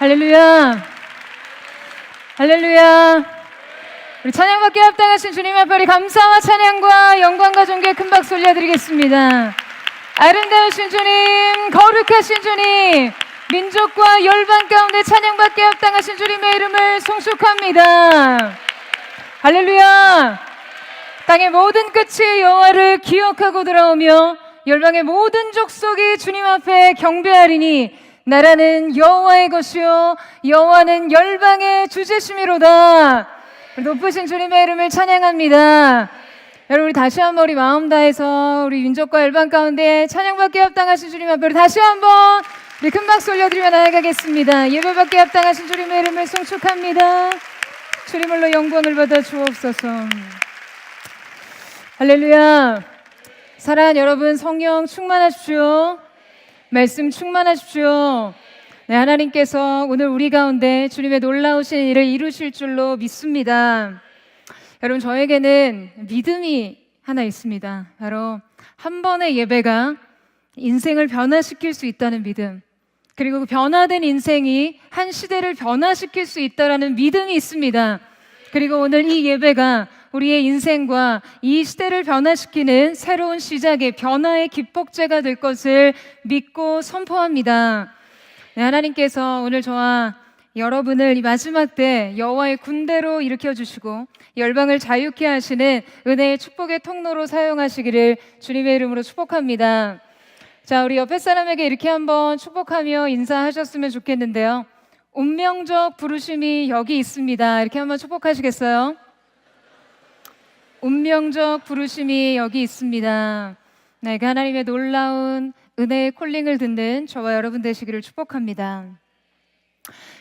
할렐루야. 할렐루야. 우리 찬양받게 합당하신 주님 앞에 우리 감사와 찬양과 영광과 존귀의 큰 박수 올려드리겠습니다. 아름다우신 주님, 거룩하신 주님, 민족과 열방 가운데 찬양받게 합당하신 주님의 이름을 송축합니다. 할렐루야. 땅의 모든 끝이 여호와를 기억하고 돌아오며 열방의 모든 족속이 주님 앞에 경배하리니 나라는 여호와의 것이요 여호와는 열방의 주제심이로다. 높으신 주님의 이름을 찬양합니다. 여러분, 우리 다시 한번 우리 마음 다해서 우리 민족과 열방 가운데 찬양받게 합당하신 주님 앞에 다시 한번 우리 큰 박수 올려드리며 나아가겠습니다. 예배받게 합당하신 주님의 이름을 송축합니다. 주님으로 영광을 받아 주옵소서. 할렐루야. 사랑하는 여러분, 성령 충만하십시오. 말씀 충만하십시오. 네, 하나님께서 오늘 우리 가운데 주님의 놀라우신 일을 이루실 줄로 믿습니다. 여러분, 저에게는 믿음이 하나 있습니다. 바로 한 번의 예배가 인생을 변화시킬 수 있다는 믿음, 그리고 그 변화된 인생이 한 시대를 변화시킬 수 있다는 믿음이 있습니다. 그리고 오늘 이 예배가 우리의 인생과 이 시대를 변화시키는 새로운 시작의 변화의 기폭제가 될 것을 믿고 선포합니다. 네, 하나님께서 오늘 저와 여러분을 이 마지막 때 여호와의 군대로 일으켜주시고 열방을 자유케 하시는 은혜의 축복의 통로로 사용하시기를 주님의 이름으로 축복합니다. 자, 우리 옆에 사람에게 이렇게 한번 축복하며 인사하셨으면 좋겠는데요. 운명적 부르심이 여기 있습니다. 이렇게 한번 축복하시겠어요? 운명적 부르심이 여기 있습니다. 네, 그 하나님의 놀라운 은혜의 콜링을 듣는 저와 여러분 되시기를 축복합니다.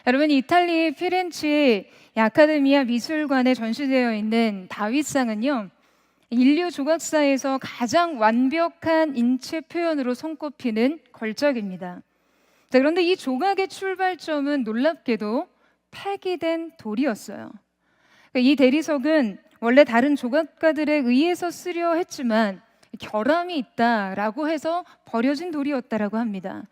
여러분, 이탈리 피렌체 아카데미아 미술관에 전시되어 있는 다윗상은요, 인류 조각사에서 가장 완벽한 인체 표현으로 손꼽히는 걸작입니다. 자, 그런데 이 조각의 출발점은 놀랍게도 폐기된 돌이었어요. 이 대리석은 원래 다른 조각가들에 의해서 쓰려 했지만 결함이 있다라고 해서 버려진 돌이었다라고 합니다.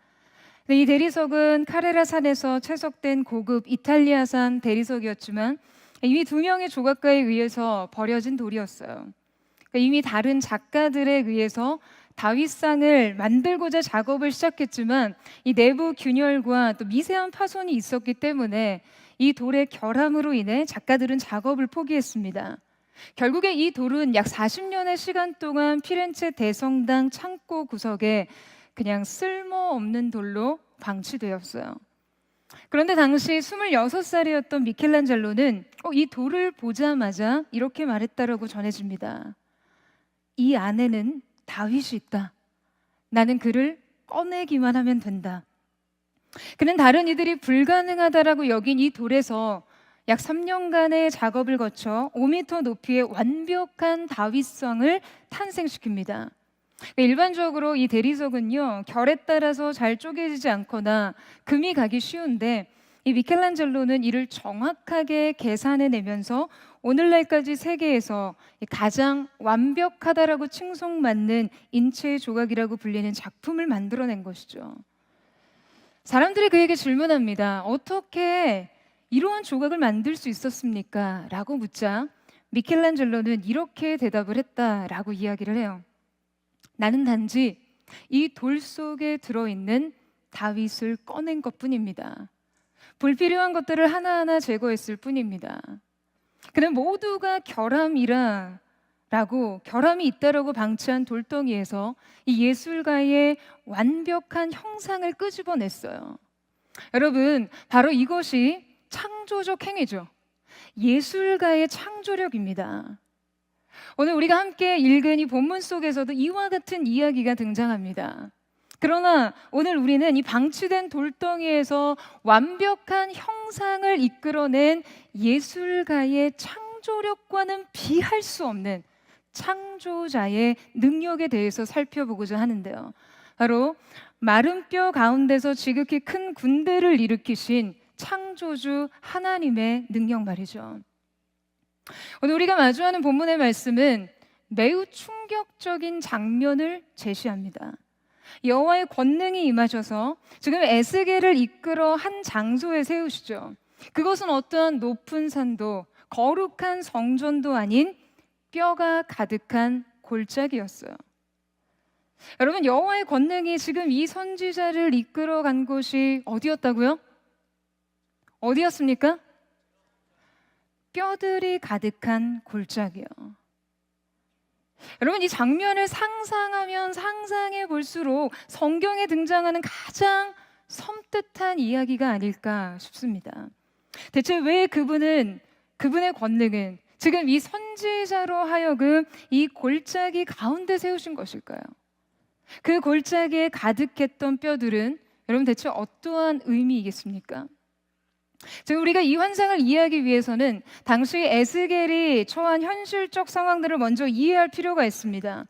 이 대리석은 카레라 산에서 채석된 고급 이탈리아산 대리석이었지만 이미 2명의 조각가에 의해서 버려진 돌이었어요. 이미 다른 작가들에 의해서 다윗상을 만들고자 작업을 시작했지만 이 내부 균열과 또 미세한 파손이 있었기 때문에 이 돌의 결함으로 인해 작가들은 작업을 포기했습니다. 결국에 이 돌은 약 40년의 시간 동안 피렌체 대성당 창고 구석에 그냥 쓸모없는 돌로 방치되었어요. 그런데 당시 26살이었던 미켈란젤로는 이 돌을 보자마자 이렇게 말했다라고 전해집니다. 이 안에는 다윗이 있다. 나는 그를 꺼내기만 하면 된다. 그는 다른 이들이 불가능하다라고 여긴 이 돌에서 약 3년간의 작업을 거쳐 5m 높이의 완벽한 다윗성을 탄생시킵니다. 일반적으로 이 대리석은요, 결에 따라서 잘 쪼개지지 않거나 금이 가기 쉬운데 이 미켈란젤로는 이를 정확하게 계산해내면서 오늘날까지 세계에서 가장 완벽하다라고 칭송받는 인체의 조각이라고 불리는 작품을 만들어낸 것이죠. 사람들이 그에게 질문합니다. 어떻게 이러한 조각을 만들 수 있었습니까? 라고 묻자 미켈란젤로는 이렇게 대답을 했다라고 이야기를 해요. 나는 단지 이 돌 속에 들어있는 다윗을 꺼낸 것뿐입니다. 불필요한 것들을 하나하나 제거했을 뿐입니다. 그는 모두가 결함이 있다라고 방치한 돌덩이에서 이 예술가의 완벽한 형상을 끄집어냈어요. 여러분, 바로 이것이 창조적 행위죠. 예술가의 창조력입니다. 오늘 우리가 함께 읽은 이 본문 속에서도 이와 같은 이야기가 등장합니다. 그러나 오늘 우리는 이 방치된 돌덩이에서 완벽한 형상을 이끌어낸 예술가의 창조력과는 비할 수 없는 창조자의 능력에 대해서 살펴보고자 하는데요. 바로 마른 뼈 가운데서 지극히 큰 군대를 일으키신 창조주 하나님의 능력 말이죠. 오늘 우리가 마주하는 본문의 말씀은 매우 충격적인 장면을 제시합니다. 여호와의 권능이 임하셔서 지금 에스겔을 이끌어 한 장소에 세우시죠. 그것은 어떠한 높은 산도 거룩한 성전도 아닌 뼈가 가득한 골짜기였어요. 여러분, 여호와의 권능이 지금 이 선지자를 이끌어 간 곳이 어디였다고요? 어디였습니까? 뼈들이 가득한 골짜기요. 여러분, 이 장면을 상상하면 상상해 볼수록 성경에 등장하는 가장 섬뜩한 이야기가 아닐까 싶습니다. 대체 왜 그분의 권능은 지금 이 선지자로 하여금 이 골짜기 가운데 세우신 것일까요? 그 골짜기에 가득했던 뼈들은 여러분 대체 어떠한 의미이겠습니까? 지금 우리가 이 환상을 이해하기 위해서는 당시 에스겔이 처한 현실적 상황들을 먼저 이해할 필요가 있습니다.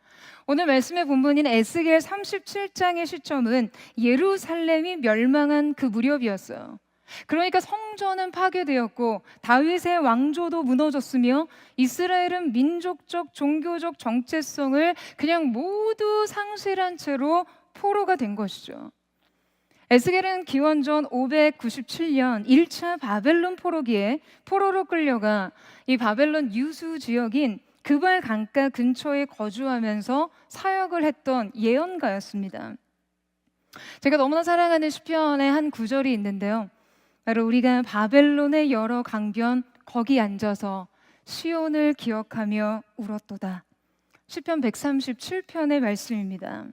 오늘 말씀의 본문인 에스겔 37장의 시점은 예루살렘이 멸망한 그 무렵이었어요. 그러니까 성전은 파괴되었고 다윗의 왕조도 무너졌으며 이스라엘은 민족적, 종교적 정체성을 그냥 모두 상실한 채로 포로가 된 것이죠. 에스겔은 기원전 597년 1차 바벨론 포로기에 포로로 끌려가 이 바벨론 유수 지역인 그발 강가 근처에 거주하면서 사역을 했던 예언가였습니다. 제가 너무나 사랑하는 시편의 한 구절이 있는데요. 바로 우리가 바벨론의 여러 강변 거기 앉아서 시온을 기억하며 울었도다. 시편 137편의 말씀입니다.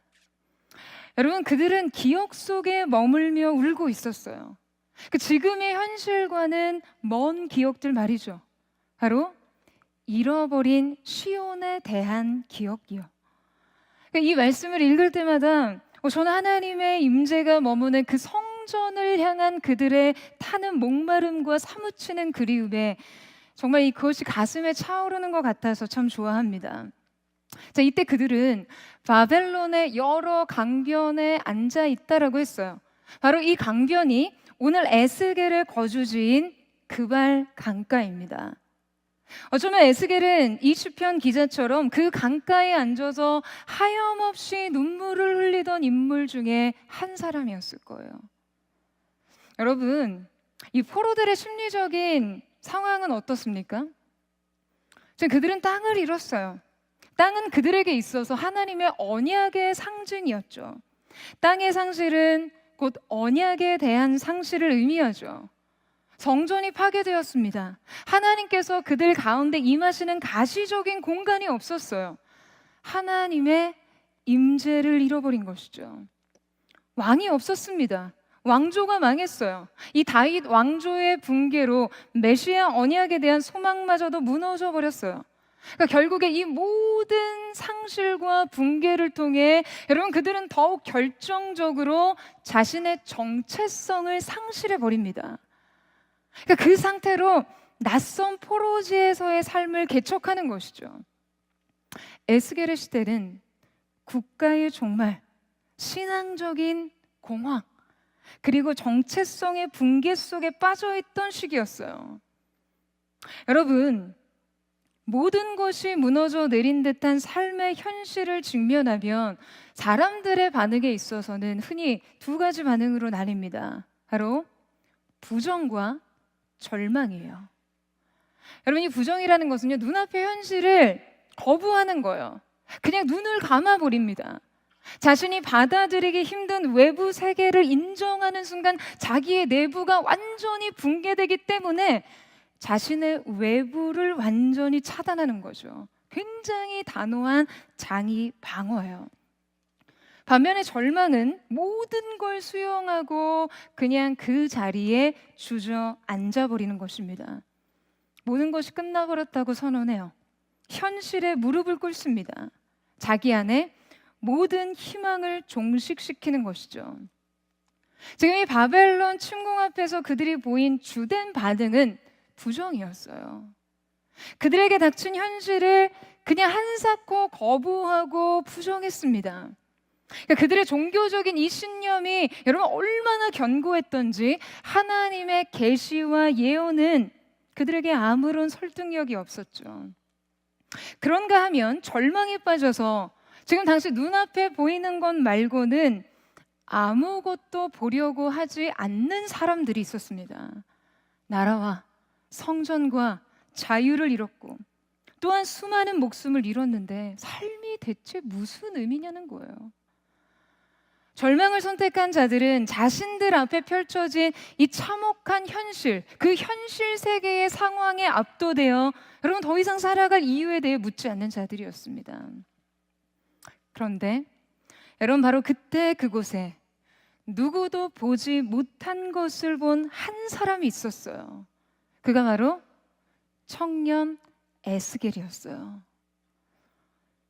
여러분, 그들은 기억 속에 머물며 울고 있었어요. 그 지금의 현실과는 먼 기억들 말이죠. 바로 잃어버린 시온에 대한 기억이요. 이 말씀을 읽을 때마다 저는 하나님의 임재가 머무는 그 성전을 향한 그들의 타는 목마름과 사무치는 그리움에 정말 그것이 가슴에 차오르는 것 같아서 참 좋아합니다. 자, 이때 그들은 바벨론의 여러 강변에 앉아 있다라고 했어요. 바로 이 강변이 오늘 에스겔의 거주지인 그발 강가입니다. 어쩌면 에스겔은 이 시편 기자처럼 그 강가에 앉아서 하염없이 눈물을 흘리던 인물 중에 한 사람이었을 거예요. 여러분, 이 포로들의 심리적인 상황은 어떻습니까? 지금 그들은 땅을 잃었어요. 땅은 그들에게 있어서 하나님의 언약의 상징이었죠. 땅의 상실은 곧 언약에 대한 상실을 의미하죠. 성전이 파괴되었습니다. 하나님께서 그들 가운데 임하시는 가시적인 공간이 없었어요. 하나님의 임재를 잃어버린 것이죠. 왕이 없었습니다. 왕조가 망했어요. 이 다윗 왕조의 붕괴로 메시아 언약에 대한 소망마저도 무너져 버렸어요. 그러니까 결국에 이 모든 상실과 붕괴를 통해 여러분 그들은 더욱 결정적으로 자신의 정체성을 상실해 버립니다. 그러니까 그 상태로 낯선 포로지에서의 삶을 개척하는 것이죠. 에스겔의 시대는 국가의 종말, 신앙적인 공황, 그리고 정체성의 붕괴 속에 빠져있던 시기였어요. 여러분, 모든 것이 무너져 내린 듯한 삶의 현실을 직면하면 사람들의 반응에 있어서는 흔히 두 가지 반응으로 나뉩니다. 바로 부정과 절망이에요. 여러분, 이 부정이라는 것은요, 눈앞의 현실을 거부하는 거예요. 그냥 눈을 감아버립니다. 자신이 받아들이기 힘든 외부 세계를 인정하는 순간 자기의 내부가 완전히 붕괴되기 때문에 자신의 외부를 완전히 차단하는 거죠. 굉장히 단호한 장이 방어예요. 반면에 절망은 모든 걸 수용하고 그냥 그 자리에 주저앉아버리는 것입니다. 모든 것이 끝나버렸다고 선언해요. 현실에 무릎을 꿇습니다. 자기 안에 모든 희망을 종식시키는 것이죠. 지금 이 바벨론 침공 앞에서 그들이 보인 주된 반응은 부정이었어요. 그들에게 닥친 현실을 그냥 한사코 거부하고 부정했습니다. 그러니까 그들의 종교적인 이 신념이 여러분 얼마나 견고했던지 하나님의 계시와 예언은 그들에게 아무런 설득력이 없었죠. 그런가 하면 절망에 빠져서 지금 당시 눈앞에 보이는 것 말고는 아무것도 보려고 하지 않는 사람들이 있었습니다. 나라와 성전과 자유를 잃었고 또한 수많은 목숨을 잃었는데 삶이 대체 무슨 의미냐는 거예요. 절망을 선택한 자들은 자신들 앞에 펼쳐진 이 참혹한 현실, 그 현실 세계의 상황에 압도되어 여러분 더 이상 살아갈 이유에 대해 묻지 않는 자들이었습니다. 그런데 여러분 바로 그때 그곳에 누구도 보지 못한 것을 본 한 사람이 있었어요. 그가 바로 청년 에스겔이었어요.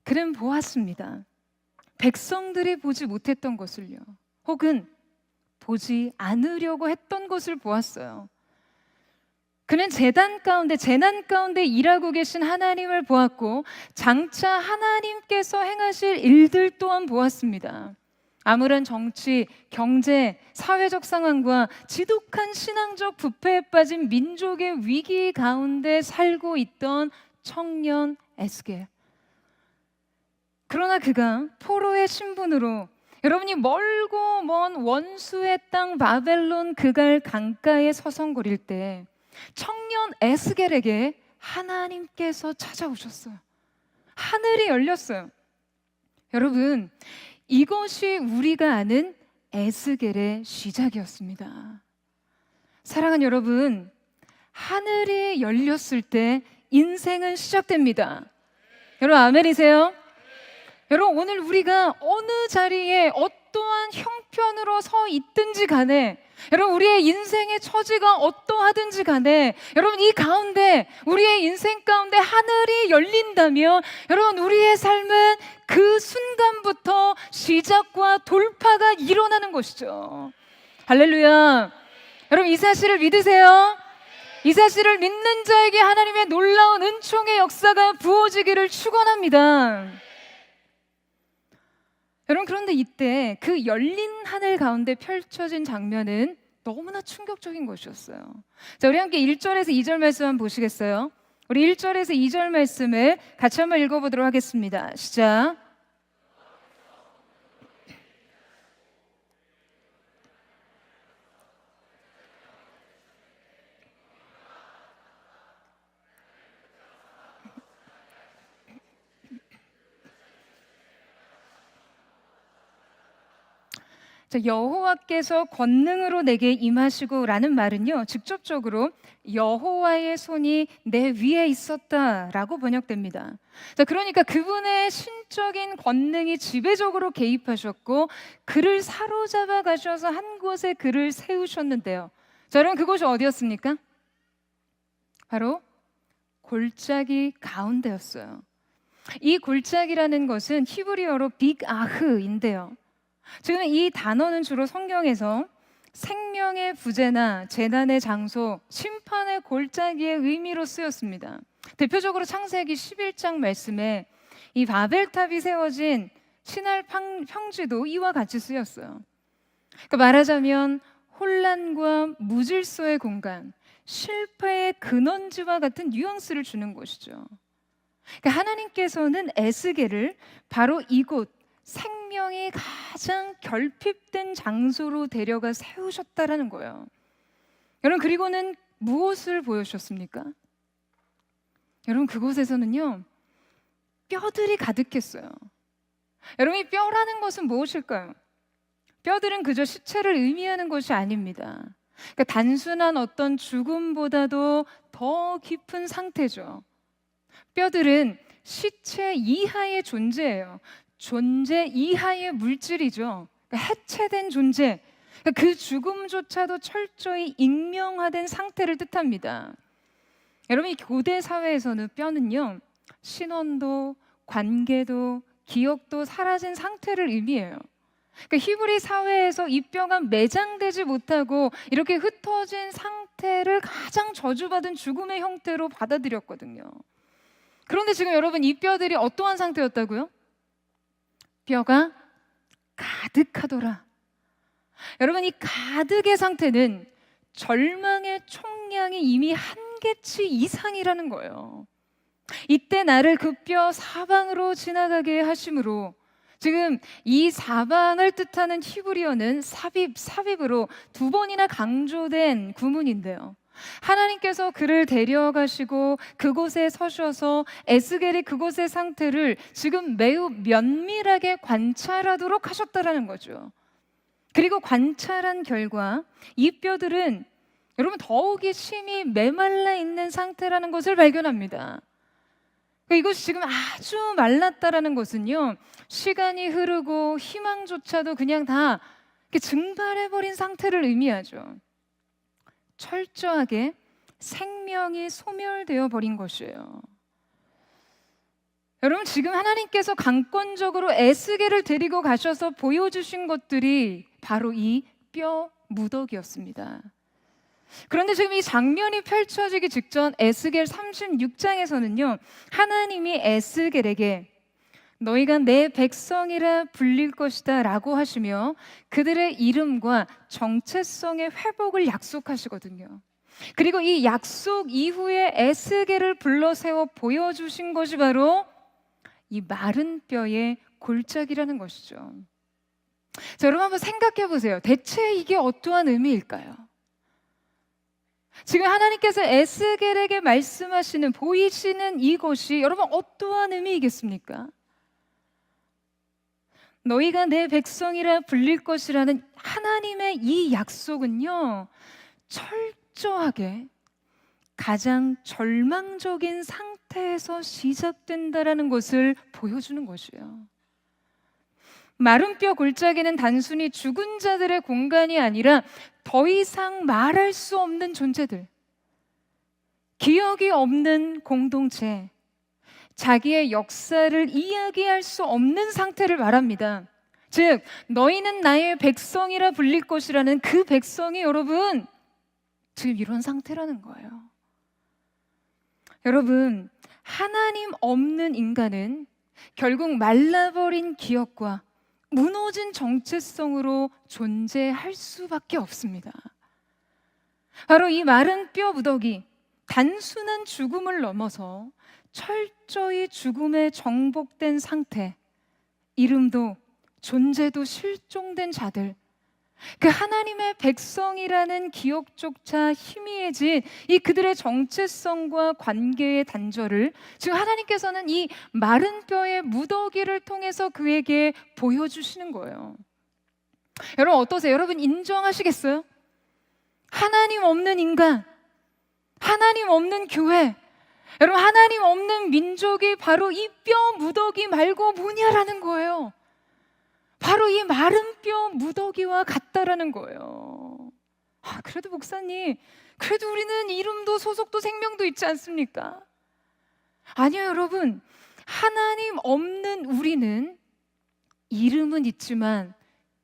그는 보았습니다. 백성들이 보지 못했던 것을요. 혹은 보지 않으려고 했던 것을 보았어요. 그는 재난 가운데 일하고 계신 하나님을 보았고 장차 하나님께서 행하실 일들 또한 보았습니다. 아무런 정치, 경제, 사회적 상황과 지독한 신앙적 부패에 빠진 민족의 위기 가운데 살고 있던 청년 에스겔. 그러나 그가 포로의 신분으로 여러분이 멀고 먼 원수의 땅 바벨론 그갈 강가에 서성거릴 때 청년 에스겔에게 하나님께서 찾아오셨어요. 하늘이 열렸어요. 여러분, 이것이 우리가 아는 에스겔의 시작이었습니다. 사랑하는 여러분, 하늘이 열렸을 때 인생은 시작됩니다. 여러분 아멘이세요? 여러분 오늘 우리가 어느 자리에 어떠한 형편으로 서 있든지 간에 여러분 우리의 인생의 처지가 어떠하든지 간에 여러분 이 가운데 우리의 인생 가운데 하늘이 열린다면 여러분 우리의 삶은 그 순간부터 시작과 돌파가 일어나는 것이죠. 할렐루야. 여러분 이 사실을 믿으세요? 이 사실을 믿는 자에게 하나님의 놀라운 은총의 역사가 부어지기를 축원합니다. 여러분 그런데 이때 그 열린 하늘 가운데 펼쳐진 장면은 너무나 충격적인 것이었어요. 자, 우리 함께 1절에서 2절 말씀 한번 보시겠어요? 우리 1절에서 2절 말씀을 같이 한번 읽어보도록 하겠습니다. 시작. 자, 여호와께서 권능으로 내게 임하시고라는 말은요, 직접적으로 여호와의 손이 내 위에 있었다라고 번역됩니다. 자, 그러니까 그분의 신적인 권능이 지배적으로 개입하셨고 그를 사로잡아 가셔서 한 곳에 그를 세우셨는데요. 자, 여러분 그곳이 어디였습니까? 바로 골짜기 가운데였어요. 이 골짜기라는 것은 히브리어로 빅아흐인데요. 지금 이 단어는 주로 성경에서 생명의 부재나 재난의 장소, 심판의 골짜기의 의미로 쓰였습니다. 대표적으로 창세기 11장 말씀에 이 바벨탑이 세워진 신할 평지도 이와 같이 쓰였어요. 그러니까 말하자면 혼란과 무질서의 공간, 실패의 근원지와 같은 뉘앙스를 주는 것이죠. 그러니까 하나님께서는 에스겔을 바로 이곳 생명이 가장 결핍된 장소로 데려가 세우셨다라는 거예요. 여러분 그리고는 무엇을 보여주셨습니까? 여러분 그곳에서는요 뼈들이 가득했어요. 여러분 이 뼈라는 것은 무엇일까요? 뼈들은 그저 시체를 의미하는 것이 아닙니다. 그러니까 단순한 어떤 죽음보다도 더 깊은 상태죠. 뼈들은 시체 이하의 존재예요. 존재 이하의 물질이죠. 그러니까 해체된 존재. 그러니까 그 죽음조차도 철저히 익명화된 상태를 뜻합니다. 여러분 이 고대 사회에서는 뼈는요 신원도 관계도 기억도 사라진 상태를 의미해요. 그러니까 히브리 사회에서 이 뼈가 매장되지 못하고 이렇게 흩어진 상태를 가장 저주받은 죽음의 형태로 받아들였거든요. 그런데 지금 여러분 이 뼈들이 어떠한 상태였다고요? 뼈가 가득하더라. 여러분 이 가득의 상태는 절망의 총량이 이미 한계치 이상이라는 거예요. 이때 나를 그 뼈 사방으로 지나가게 하심으로 지금 이 사방을 뜻하는 히브리어는 삽입으로 두 번이나 강조된 구문인데요. 하나님께서 그를 데려가시고 그곳에 서셔서 에스겔이 그곳의 상태를 지금 매우 면밀하게 관찰하도록 하셨다라는 거죠. 그리고 관찰한 결과 이 뼈들은 여러분 더욱이 심히 메말라 있는 상태라는 것을 발견합니다. 이것이 지금 아주 말랐다라는 것은요, 시간이 흐르고 희망조차도 그냥 다 증발해버린 상태를 의미하죠. 철저하게 생명이 소멸되어 버린 것이에요. 여러분, 지금 하나님께서 강권적으로 에스겔을 데리고 가셔서 보여주신 것들이 바로 이 뼈 무더기였습니다. 그런데 지금 이 장면이 펼쳐지기 직전 에스겔 36장에서는요, 하나님이 에스겔에게 너희가 내 백성이라 불릴 것이다 라고 하시며 그들의 이름과 정체성의 회복을 약속하시거든요. 그리고 이 약속 이후에 에스겔을 불러 세워 보여주신 것이 바로 이 마른 뼈의 골짜기라는 것이죠. 자, 여러분 한번 생각해 보세요. 대체 이게 어떠한 의미일까요? 지금 하나님께서 에스겔에게 말씀하시는, 보이시는 이것이 여러분 어떠한 의미이겠습니까? 너희가 내 백성이라 불릴 것이라는 하나님의 이 약속은요, 철저하게 가장 절망적인 상태에서 시작된다라는 것을 보여주는 것이에요. 마른 뼈 골짜기는 단순히 죽은 자들의 공간이 아니라 더 이상 말할 수 없는 존재들, 기억이 없는 공동체, 자기의 역사를 이야기할 수 없는 상태를 말합니다. 즉, 너희는 나의 백성이라 불릴 것이라는 그 백성이 여러분 지금 이런 상태라는 거예요. 여러분, 하나님 없는 인간은 결국 말라버린 기억과 무너진 정체성으로 존재할 수밖에 없습니다. 바로 이 마른 뼈 무더기, 단순한 죽음을 넘어서 철저히 죽음에 정복된 상태, 이름도 존재도 실종된 자들, 그 하나님의 백성이라는 기억조차 희미해진 이 그들의 정체성과 관계의 단절을 지금 하나님께서는 이 마른 뼈의 무더기를 통해서 그에게 보여주시는 거예요. 여러분 어떠세요? 여러분 인정하시겠어요? 하나님 없는 인간, 하나님 없는 교회, 여러분 하나님 없는 민족이 바로 이 뼈 무더기 말고 뭐냐라는 거예요. 바로 이 마른 뼈 무더기와 같다라는 거예요. 그래도 목사님, 그래도 우리는 이름도 소속도 생명도 있지 않습니까? 아니요, 여러분. 하나님 없는 우리는 이름은 있지만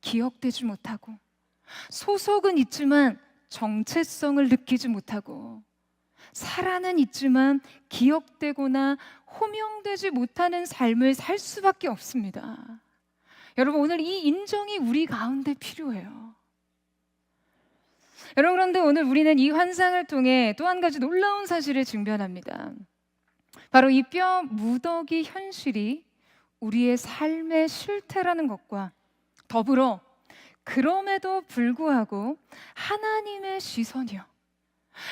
기억되지 못하고, 소속은 있지만 정체성을 느끼지 못하고, 살아는 있지만 기억되거나 호명되지 못하는 삶을 살 수밖에 없습니다. 여러분 오늘 이 인정이 우리 가운데 필요해요. 여러분 그런데 오늘 우리는 이 환상을 통해 또 한 가지 놀라운 사실을 증변합니다. 바로 이 뼈 무더기 현실이 우리의 삶의 실태라는 것과 더불어 그럼에도 불구하고 하나님의 시선이요.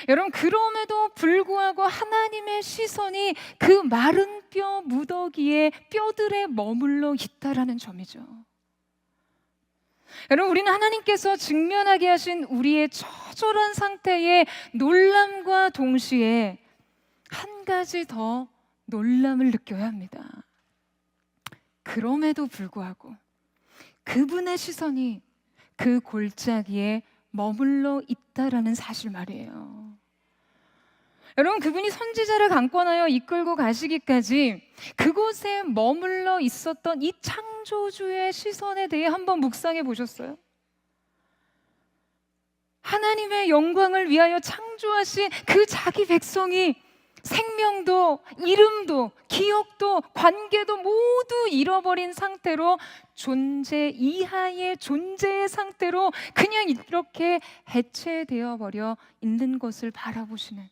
여러분 그럼에도 불구하고 하나님의 시선이 그 마른 뼈 무더기에 뼈들에 머물러 있다라는 점이죠. 여러분 우리는 하나님께서 직면하게 하신 우리의 처절한 상태의 놀람과 동시에 한 가지 더 놀람을 느껴야 합니다. 그럼에도 불구하고 그분의 시선이 그 골짜기에 머물러 있다라는 사실 말이에요. 여러분 그분이 선지자를 강권하여 이끌고 가시기까지 그곳에 머물러 있었던 이 창조주의 시선에 대해 한번 묵상해 보셨어요? 하나님의 영광을 위하여 창조하신 그 자기 백성이 생명도 이름도 기억도 관계도 모두 잃어버린 상태로 존재 이하의 존재의 상태로 그냥 이렇게 해체되어 버려 있는 것을 바라보시는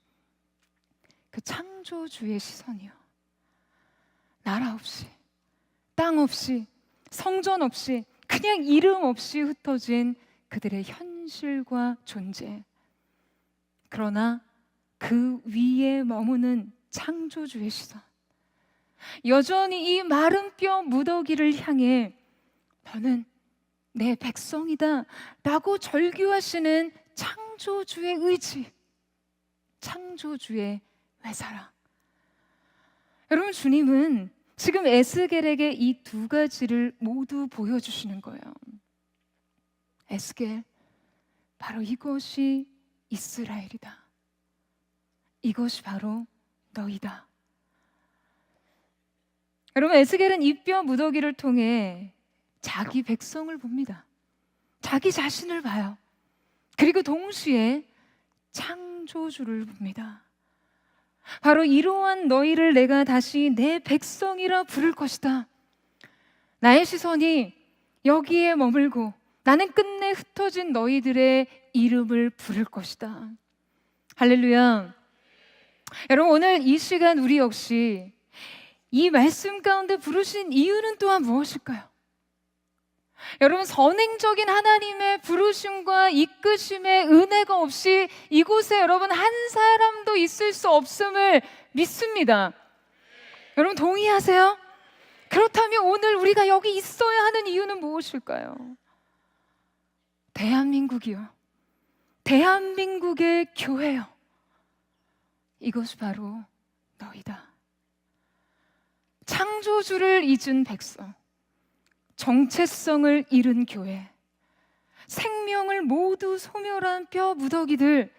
그 창조주의 시선이요. 나라 없이 땅 없이 성전 없이 그냥 이름 없이 흩어진 그들의 현실과 존재. 그러나 그 위에 머무는 창조주의 시선, 여전히 이 마른 뼈 무더기를 향해 너는 내 백성이다 라고 절규하시는 창조주의 의지, 창조주의 외사랑. 여러분, 주님은 지금 에스겔에게 이 두 가지를 모두 보여주시는 거예요. 에스겔, 바로 이것이 이스라엘이다. 이것이 바로 너희다. 여러분, 에스겔은 이 뼈 무더기를 통해 자기 백성을 봅니다. 자기 자신을 봐요. 그리고 동시에 창조주를 봅니다. 바로 이러한 너희를 내가 다시 내 백성이라 부를 것이다. 나의 시선이 여기에 머물고 나는 끝내 흩어진 너희들의 이름을 부를 것이다. 할렐루야. 여러분, 오늘 이 시간 우리 역시 이 말씀 가운데 부르신 이유는 또한 무엇일까요? 여러분, 선행적인 하나님의 부르심과 이끄심의 은혜가 없이 이곳에 여러분 한 사람도 있을 수 없음을 믿습니다. 여러분, 동의하세요? 그렇다면 오늘 우리가 여기 있어야 하는 이유는 무엇일까요? 대한민국이요, 대한민국의 교회요, 이것이 바로 너희다. 창조주를 잊은 백성, 정체성을 잃은 교회, 생명을 모두 소멸한 뼈 무더기들.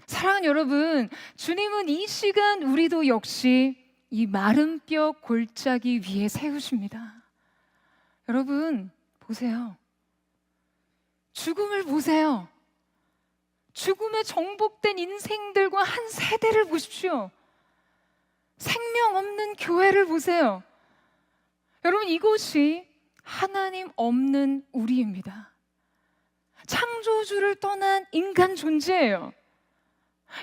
사랑하는 여러분, 주님은 이 시간 우리도 역시 이 마른 뼈 골짜기 위에 세우십니다. 여러분, 보세요. 죽음을 보세요. 죽음에 정복된 인생들과 한 세대를 보십시오. 생명 없는 교회를 보세요. 여러분, 이곳이 하나님 없는 우리입니다. 창조주를 떠난 인간 존재예요.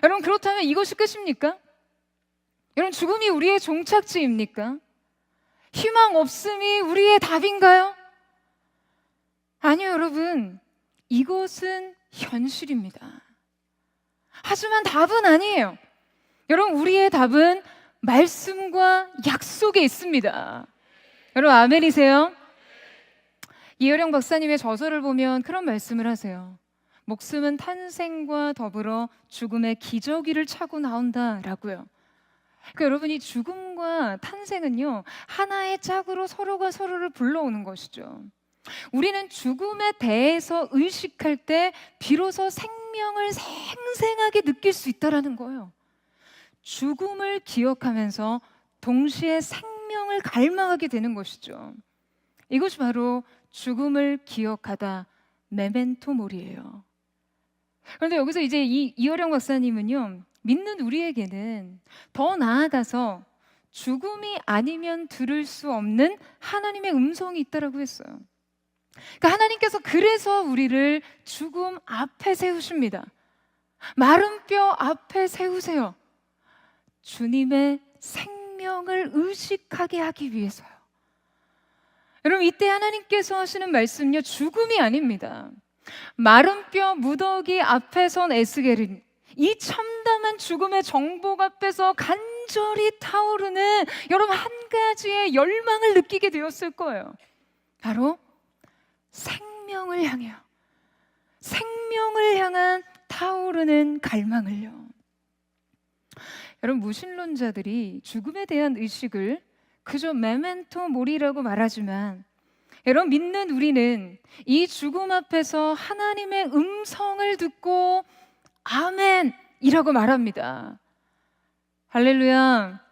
여러분, 그렇다면 이것이 끝입니까? 여러분, 죽음이 우리의 종착지입니까? 희망 없음이 우리의 답인가요? 아니요, 여러분. 이것은 현실입니다. 하지만 답은 아니에요. 여러분, 우리의 답은 말씀과 약속에 있습니다. 여러분, 아멘이세요? 이효령 박사님의 저서를 보면 그런 말씀을 하세요. 목숨은 탄생과 더불어 죽음의 기저귀를 차고 나온다라고요. 그러니까 여러분, 이 죽음과 탄생은요, 하나의 짝으로 서로가 서로를 불러오는 것이죠. 우리는 죽음에 대해서 의식할 때 비로소 생명을 생생하게 느낄 수 있다는 거예요. 죽음을 기억하면서 동시에 생명을 갈망하게 되는 것이죠. 이것이 바로 죽음을 기억하다, 메멘토 모리예요. 그런데 여기서 이제 이효령 박사님은요, 믿는 우리에게는 더 나아가서 죽음이 아니면 들을 수 없는 하나님의 음성이 있다라고 했어요. 그러니까 하나님께서 그래서 우리를 죽음 앞에 세우십니다. 마른 뼈 앞에 세우세요. 주님의 생명을 의식하게 하기 위해서요. 여러분, 이때 하나님께서 하시는 말씀은요, 죽음이 아닙니다. 마른 뼈 무더기 앞에 선 에스겔은 이 참담한 죽음의 정복 앞에서 간절히 타오르는 여러분 한 가지의 열망을 느끼게 되었을 거예요. 바로 생명을 향해요. 생명을 향한 타오르는 갈망을요. 여러분, 무신론자들이 죽음에 대한 의식을 그저 메멘토 모리라고 말하지만, 여러분, 믿는 우리는 이 죽음 앞에서 하나님의 음성을 듣고 아멘이라고 말합니다. 할렐루야.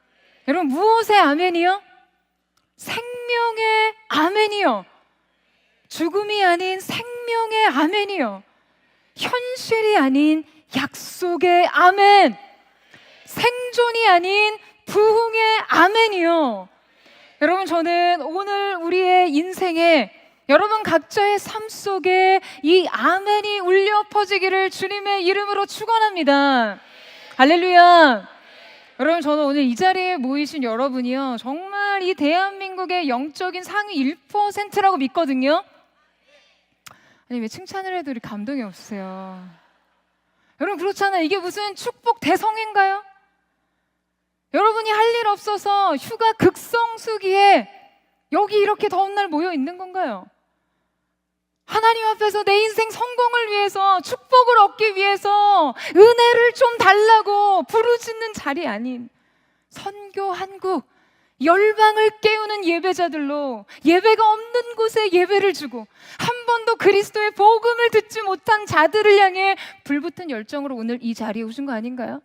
여러분, 무엇의 아멘이요? 생명의 아멘이요. 죽음이 아닌 생명의 아멘이요. 현실이 아닌 약속의 아멘. 생존이 아닌 부흥의 아멘이요. 여러분, 저는 오늘 우리의 인생에, 여러분 각자의 삶 속에 이 아멘이 울려 퍼지기를 주님의 이름으로 축원합니다. 할렐루야. 여러분, 저는 오늘 이 자리에 모이신 여러분이요, 정말 정말 이 대한민국의 영적인 상위 1%라고 믿거든요. 아니 왜 칭찬을 해도 이렇게 감동이 없으세요? 여러분 그렇잖아요. 이게 무슨 축복 대성인가요? 여러분이 할 일 없어서 휴가 극성수기에 여기 이렇게 더운 날 모여 있는 건가요? 하나님 앞에서 내 인생 성공을 위해서, 축복을 얻기 위해서 은혜를 좀 달라고 부르짖는 자리 아닌 선교 한국 열방을 깨우는 예배자들로 예배가 없는 곳에 예배를 주고 한 번도 그리스도의 복음을 듣지 못한 자들을 향해 불붙은 열정으로 오늘 이 자리에 오신 거 아닌가요?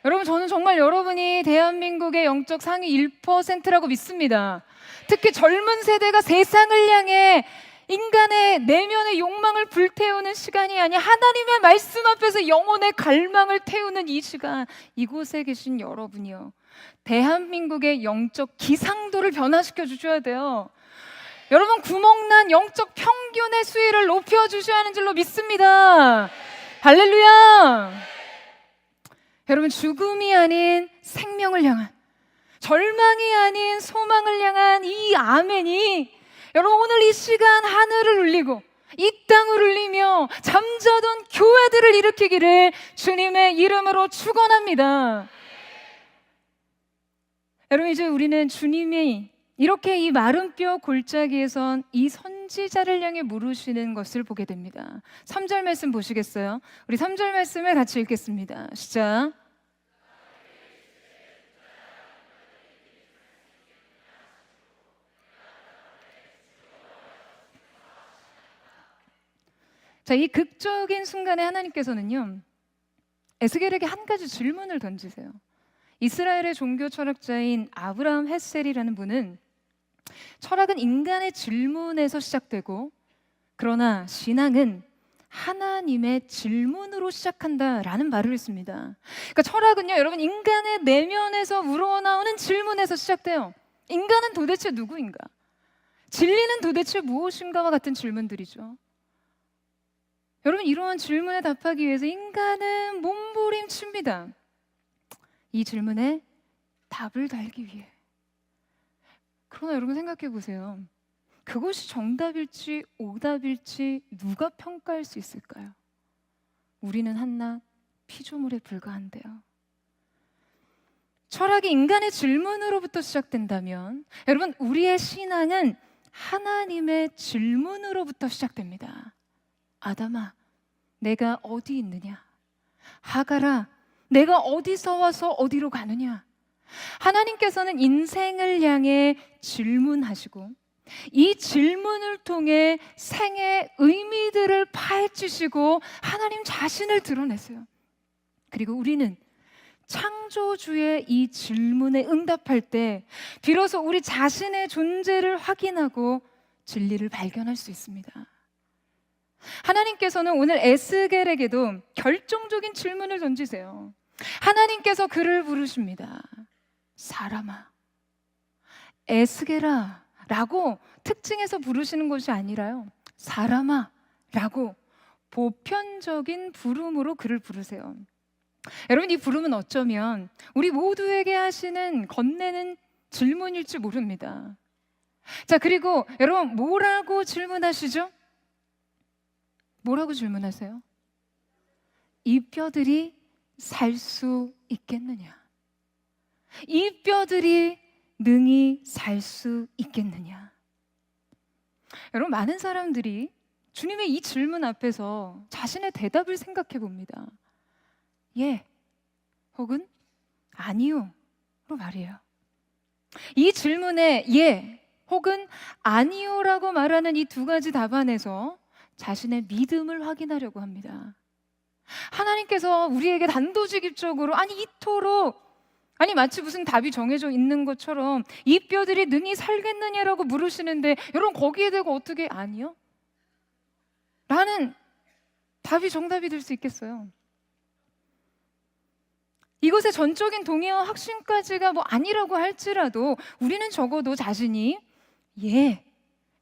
여러분 저는 정말 여러분이 대한민국의 영적 상위 1%라고 믿습니다. 특히 젊은 세대가 세상을 향해 인간의 내면의 욕망을 불태우는 시간이 아니라 하나님의 말씀 앞에서 영혼의 갈망을 태우는 이 시간, 이곳에 계신 여러분이요, 대한민국의 영적 기상도를 변화시켜 주셔야 돼요. 여러분 구멍난 영적 평균의 수위를 높여주셔야 하는 줄로 믿습니다. 할렐루야. 여러분 죽음이 아닌 생명을 향한, 절망이 아닌 소망을 향한 이 아멘이 여러분 오늘 이 시간 하늘을 울리고 이 땅을 울리며 잠자던 교회들을 일으키기를 주님의 이름으로 축원합니다. 여러분 이제 우리는 주님이 이렇게 이 마른 뼈 골짜기에선 이 선지자를 향해 물으시는 것을 보게 됩니다. 3절 말씀 보시겠어요? 우리 3절 말씀을 같이 읽겠습니다. 시작. 자, 이 극적인 순간에 하나님께서는요 에스겔에게 한 가지 질문을 던지세요. 이스라엘의 종교 철학자인 아브라함 헷셀이라는 분은 철학은 인간의 질문에서 시작되고 그러나 신앙은 하나님의 질문으로 시작한다라는 말을 했습니다. 그러니까 철학은요 여러분 인간의 내면에서 우러나오는 질문에서 시작돼요. 인간은 도대체 누구인가? 진리는 도대체 무엇인가와 같은 질문들이죠. 여러분 이러한 질문에 답하기 위해서 인간은 몸부림칩니다. 이 질문에 답을 달기 위해. 그러나 여러분 생각해 보세요. 그것이 정답일지 오답일지 누가 평가할 수 있을까요? 우리는 한낱 피조물에 불과한데요. 철학이 인간의 질문으로부터 시작된다면 여러분 우리의 신앙은 하나님의 질문으로부터 시작됩니다. 아담아, 내가 어디 있느냐? 하갈아, 내가 어디서 와서 어디로 가느냐? 하나님께서는 인생을 향해 질문하시고 이 질문을 통해 생의 의미들을 파헤치시고 하나님 자신을 드러내세요. 그리고 우리는 창조주의 이 질문에 응답할 때 비로소 우리 자신의 존재를 확인하고 진리를 발견할 수 있습니다. 하나님께서는 오늘 에스겔에게도 결정적인 질문을 던지세요. 하나님께서 그를 부르십니다. 사람아, 에스겔아 라고 특징해서 부르시는 것이 아니라요, 사람아 라고 보편적인 부름으로 그를 부르세요. 여러분 이 부름은 어쩌면 우리 모두에게 하시는 건네는 질문일지 모릅니다. 자, 그리고 여러분 뭐라고 질문하시죠? 뭐라고 질문하세요? 이 뼈들이 살 수 있겠느냐? 이 뼈들이 능히 살 수 있겠느냐? 여러분 많은 사람들이 주님의 이 질문 앞에서 자신의 대답을 생각해 봅니다. 예 혹은 아니요로 말해요. 이 질문에 예 혹은 아니요라고 말하는 이 두 가지 답안에서 자신의 믿음을 확인하려고 합니다. 하나님께서 우리에게 단도직입적으로 이토록 마치 무슨 답이 정해져 있는 것처럼 이 뼈들이 능히 살겠느냐라고 물으시는데 여러분 거기에 대고 어떻게 아니요? 라는 답이 정답이 될 수 있겠어요? 이것의 전적인 동의와 확신까지가 아니라고 할지라도 우리는 적어도 자신이 예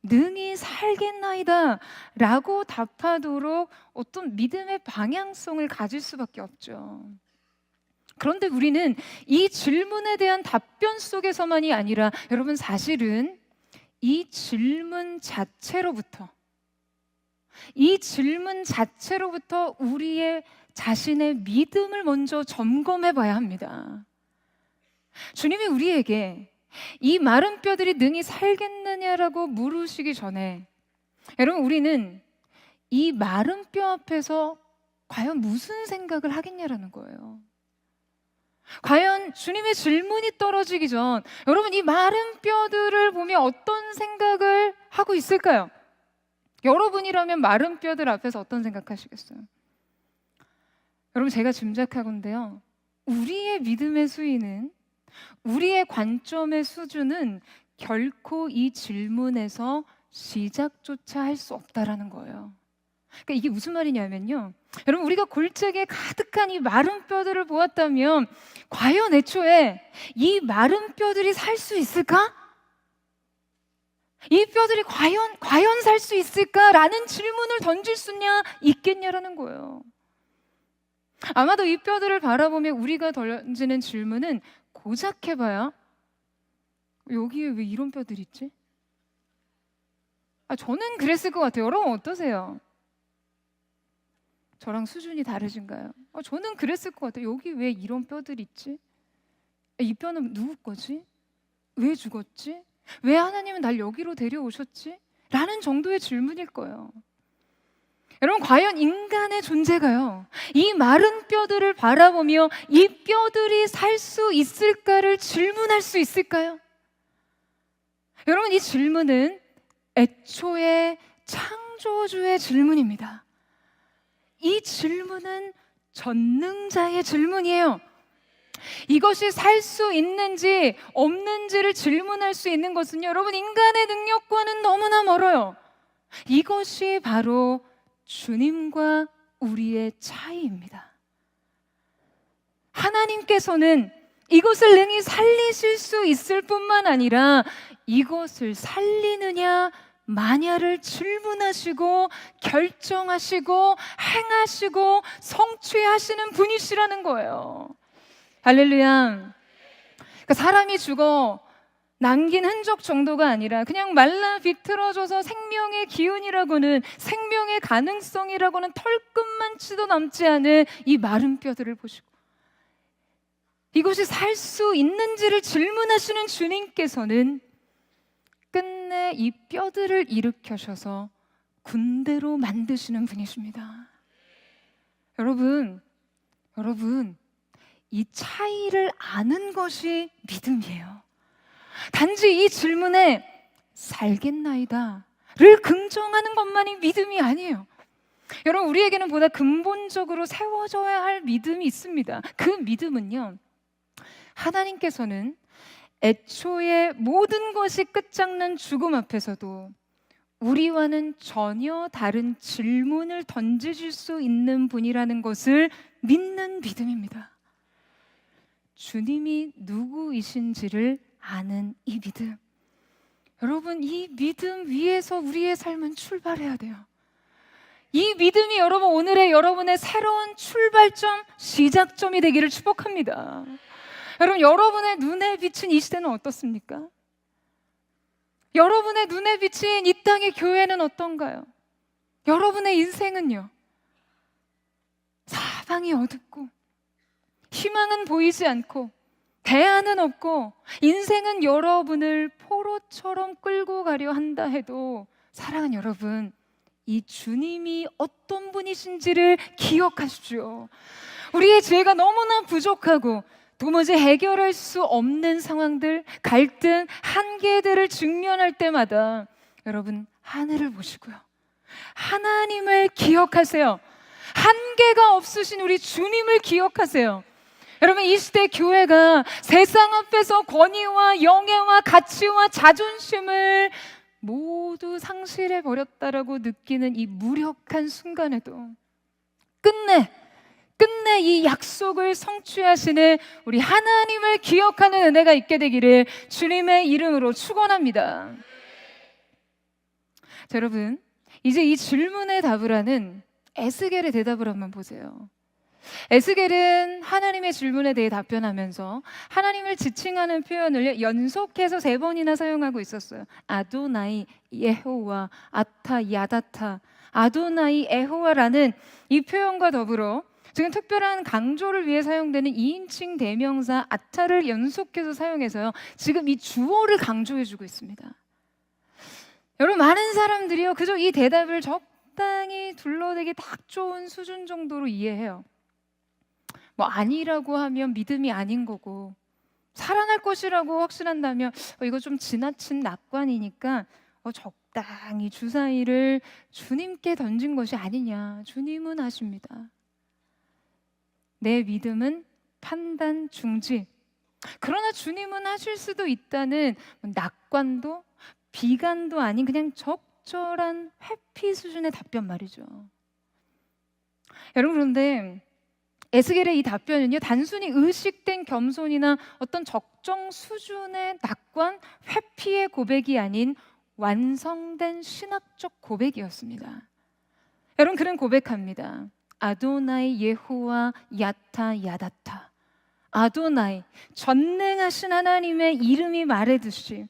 능히 살겠나이다 라고 답하도록 어떤 믿음의 방향성을 가질 수밖에 없죠. 그런데 우리는 이 질문에 대한 답변 속에서만이 아니라 여러분 사실은 이 질문 자체로부터 우리의 자신의 믿음을 먼저 점검해 봐야 합니다. 주님이 우리에게 이 마른 뼈들이 능히 살겠느냐라고 물으시기 전에 여러분 우리는 이 마른 뼈 앞에서 과연 무슨 생각을 하겠냐라는 거예요. 과연 주님의 질문이 떨어지기 전 여러분 이 마른 뼈들을 보며 어떤 생각을 하고 있을까요? 여러분이라면 마른 뼈들 앞에서 어떤 생각하시겠어요? 여러분 제가 짐작하건대요, 우리의 믿음의 수위는, 우리의 관점의 수준은 결코 이 질문에서 시작조차 할 수 없다라는 거예요. 그러니까 이게 무슨 말이냐면요, 여러분 우리가 골짜기에 가득한 이 마른 뼈들을 보았다면 과연 애초에 이 마른 뼈들이 살 수 있을까? 이 뼈들이 과연 살 수 있을까라는 질문을 던질 수냐 있겠냐라는 거예요. 아마도 이 뼈들을 바라보며 우리가 던지는 질문은 고작 해봐야 여기에 왜 이런 뼈들이 있지? 저는 그랬을 것 같아요. 여러분 어떠세요? 저랑 수준이 다르신가요? 저는 그랬을 것 같아요. 여기 왜 이런 뼈들이 있지? 이 뼈는 누구 거지? 왜 죽었지? 왜 하나님은 날 여기로 데려오셨지? 라는 정도의 질문일 거예요. 여러분 과연 인간의 존재가요, 이 마른 뼈들을 바라보며 이 뼈들이 살 수 있을까를 질문할 수 있을까요? 여러분 이 질문은 애초에 창조주의 질문입니다. 이 질문은 전능자의 질문이에요. 이것이 살 수 있는지 없는지를 질문할 수 있는 것은요, 여러분 인간의 능력과는 너무나 멀어요. 이것이 바로 주님과 우리의 차이입니다. 하나님께서는 이것을 능히 살리실 수 있을 뿐만 아니라 이것을 살리느냐 마냐를 질문하시고 결정하시고 행하시고 성취하시는 분이시라는 거예요. 할렐루야. 그러니까 사람이 죽어 남긴 흔적 정도가 아니라 그냥 말라 비틀어져서 생명의 기운이라고는, 생명의 가능성이라고는 털끝만치도 남지 않은 이 마른 뼈들을 보시고 이것이 살 수 있는지를 질문하시는 주님께서는 끝내 이 뼈들을 일으켜셔서 군대로 만드시는 분이십니다. 여러분 이 차이를 아는 것이 믿음이에요. 단지 이 질문에 살겠나이다를 긍정하는 것만이 믿음이 아니에요. 여러분 우리에게는 보다 근본적으로 세워져야 할 믿음이 있습니다. 그 믿음은요, 하나님께서는 애초에 모든 것이 끝장난 죽음 앞에서도 우리와는 전혀 다른 질문을 던지실 수 있는 분이라는 것을 믿는 믿음입니다. 주님이 누구이신지를 아는 이 믿음. 여러분 이 믿음 위에서 우리의 삶은 출발해야 돼요. 이 믿음이 여러분 오늘의 여러분의 새로운 출발점, 시작점이 되기를 축복합니다. 여러분 여러분의 눈에 비친 이 시대는 어떻습니까? 여러분의 눈에 비친 이 땅의 교회는 어떤가요? 여러분의 인생은요, 사방이 어둡고 희망은 보이지 않고 대안은 없고 인생은 여러분을 포로처럼 끌고 가려 한다 해도 사랑하는 여러분, 이 주님이 어떤 분이신지를 기억하십시오. 우리의 죄가 너무나 부족하고 도무지 해결할 수 없는 상황들, 갈등, 한계들을 직면할 때마다 여러분 하늘을 보시고요, 하나님을 기억하세요. 한계가 없으신 우리 주님을 기억하세요. 여러분 이 시대 교회가 세상 앞에서 권위와 영예와 가치와 자존심을 모두 상실해 버렸다라고 느끼는 이 무력한 순간에도 끝내 이 약속을 성취하시는 우리 하나님을 기억하는 은혜가 있게 되기를 주님의 이름으로 축원합니다. 자, 여러분 이제 이 질문에 답을 하는 에스겔의 대답을 한번 보세요. 에스겔은 하나님의 질문에 대해 답변하면서 하나님을 지칭하는 표현을 연속해서 3번이나 사용하고 있었어요. 아도나이 예호와 아타 야다타. 아도나이 에호와라는 이 표현과 더불어 지금 특별한 강조를 위해 사용되는 2인칭 대명사 아타를 연속해서 사용해서요, 지금 이 주어를 강조해주고 있습니다. 여러분, 많은 사람들이요 그저 이 대답을 적당히 둘러대기 딱 좋은 수준 정도로 이해해요. 뭐 아니라고 하면 믿음이 아닌 거고, 살아날 것이라고 확신한다면 이거 좀 지나친 낙관이니까 적당히 주사위를 주님께 던진 것이 아니냐. 주님은 아십니다. 내 믿음은 판단 중지. 그러나 주님은 하실 수도 있다는 낙관도 비관도 아닌 그냥 적절한 회피 수준의 답변 말이죠. 여러분, 그런데 에스겔의 이 답변은요, 단순히 의식된 겸손이나 어떤 적정 수준의 낙관, 회피의 고백이 아닌 완성된 신학적 고백이었습니다. 여러분, 그는 고백합니다. 아도나이 예호와 야타 야다타. 아도나이, 전능하신 하나님의 이름이 말해듯이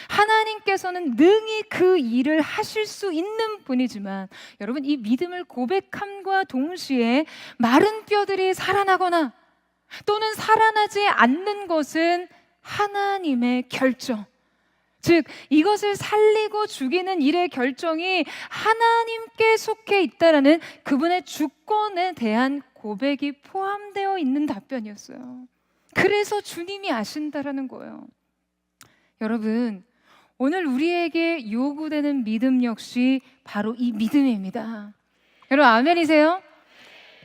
하나님께서는 능히 그 일을 하실 수 있는 분이지만, 여러분, 이 믿음을 고백함과 동시에 마른 뼈들이 살아나거나 또는 살아나지 않는 것은 하나님의 결정, 즉 이것을 살리고 죽이는 일의 결정이 하나님께 속해 있다라는 그분의 주권에 대한 고백이 포함되어 있는 답변이었어요. 그래서 주님이 아신다라는 거예요. 여러분, 오늘 우리에게 요구되는 믿음 역시 바로 이 믿음입니다. 여러분, 아멘이세요?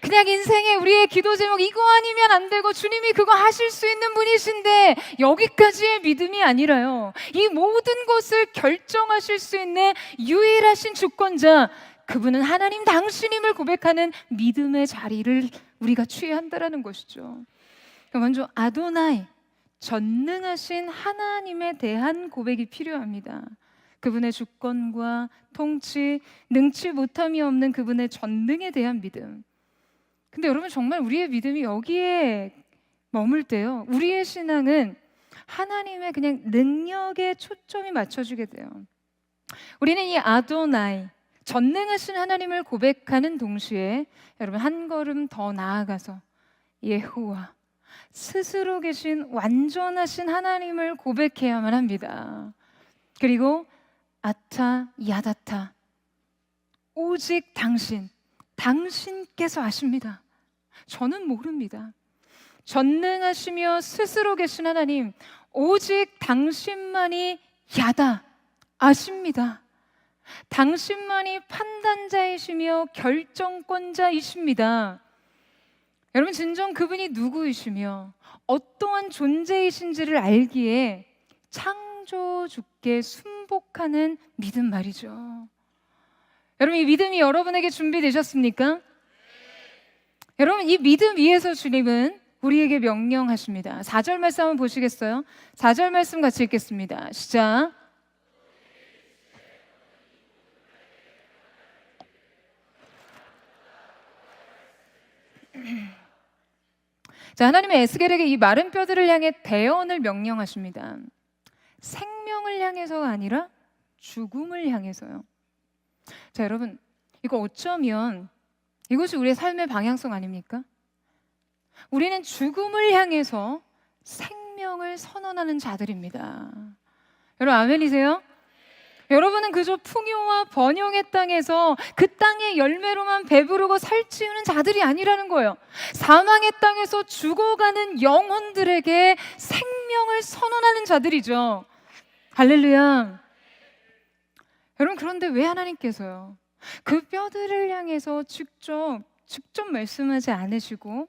그냥 인생에 우리의 기도 제목 이거 아니면 안 되고 주님이 그거 하실 수 있는 분이신데, 여기까지의 믿음이 아니라요, 이 모든 것을 결정하실 수 있는 유일하신 주권자, 그분은 하나님 당신임을 고백하는 믿음의 자리를 우리가 취해야 한다는 것이죠. 먼저 아도나이, 전능하신 하나님에 대한 고백이 필요합니다. 그분의 주권과 통치, 능치 못함이 없는 그분의 전능에 대한 믿음. 근데 여러분, 정말 우리의 믿음이 여기에 머물 때요, 우리의 신앙은 하나님의 그냥 능력에 초점이 맞춰지게 돼요. 우리는 이 아도나이, 전능하신 하나님을 고백하는 동시에 여러분, 한 걸음 더 나아가서 예호와, 스스로 계신 완전하신 하나님을 고백해야만 합니다. 그리고 아타 야다타, 오직 당신, 당신께서 아십니다. 저는 모릅니다. 전능하시며 스스로 계신 하나님, 오직 당신만이 야다, 아십니다. 당신만이 판단자이시며 결정권자이십니다. 여러분, 진정 그분이 누구이시며 어떠한 존재이신지를 알기에 창조주께 순복하는 믿음 말이죠. 여러분, 이 믿음이 여러분에게 준비되셨습니까? 여러분, 이 믿음 위에서 주님은 우리에게 명령하십니다. 4절 말씀 한번 보시겠어요? 4절 말씀 같이 읽겠습니다. 시작. 자, 하나님의 에스겔에게 이 마른 뼈들을 향해 대언을 명령하십니다. 생명을 향해서가 아니라 죽음을 향해서요. 자, 여러분, 이거 어쩌면 이것이 우리의 삶의 방향성 아닙니까? 우리는 죽음을 향해서 생명을 선언하는 자들입니다. 여러분, 아멘이세요? 여러분은 그저 풍요와 번영의 땅에서 그 땅의 열매로만 배부르고 살찌우는 자들이 아니라는 거예요. 사망의 땅에서 죽어가는 영혼들에게 생명을 선언하는 자들이죠. 할렐루야. 여러분, 그런데 왜 하나님께서요, 그 뼈들을 향해서 직접 말씀하지 않으시고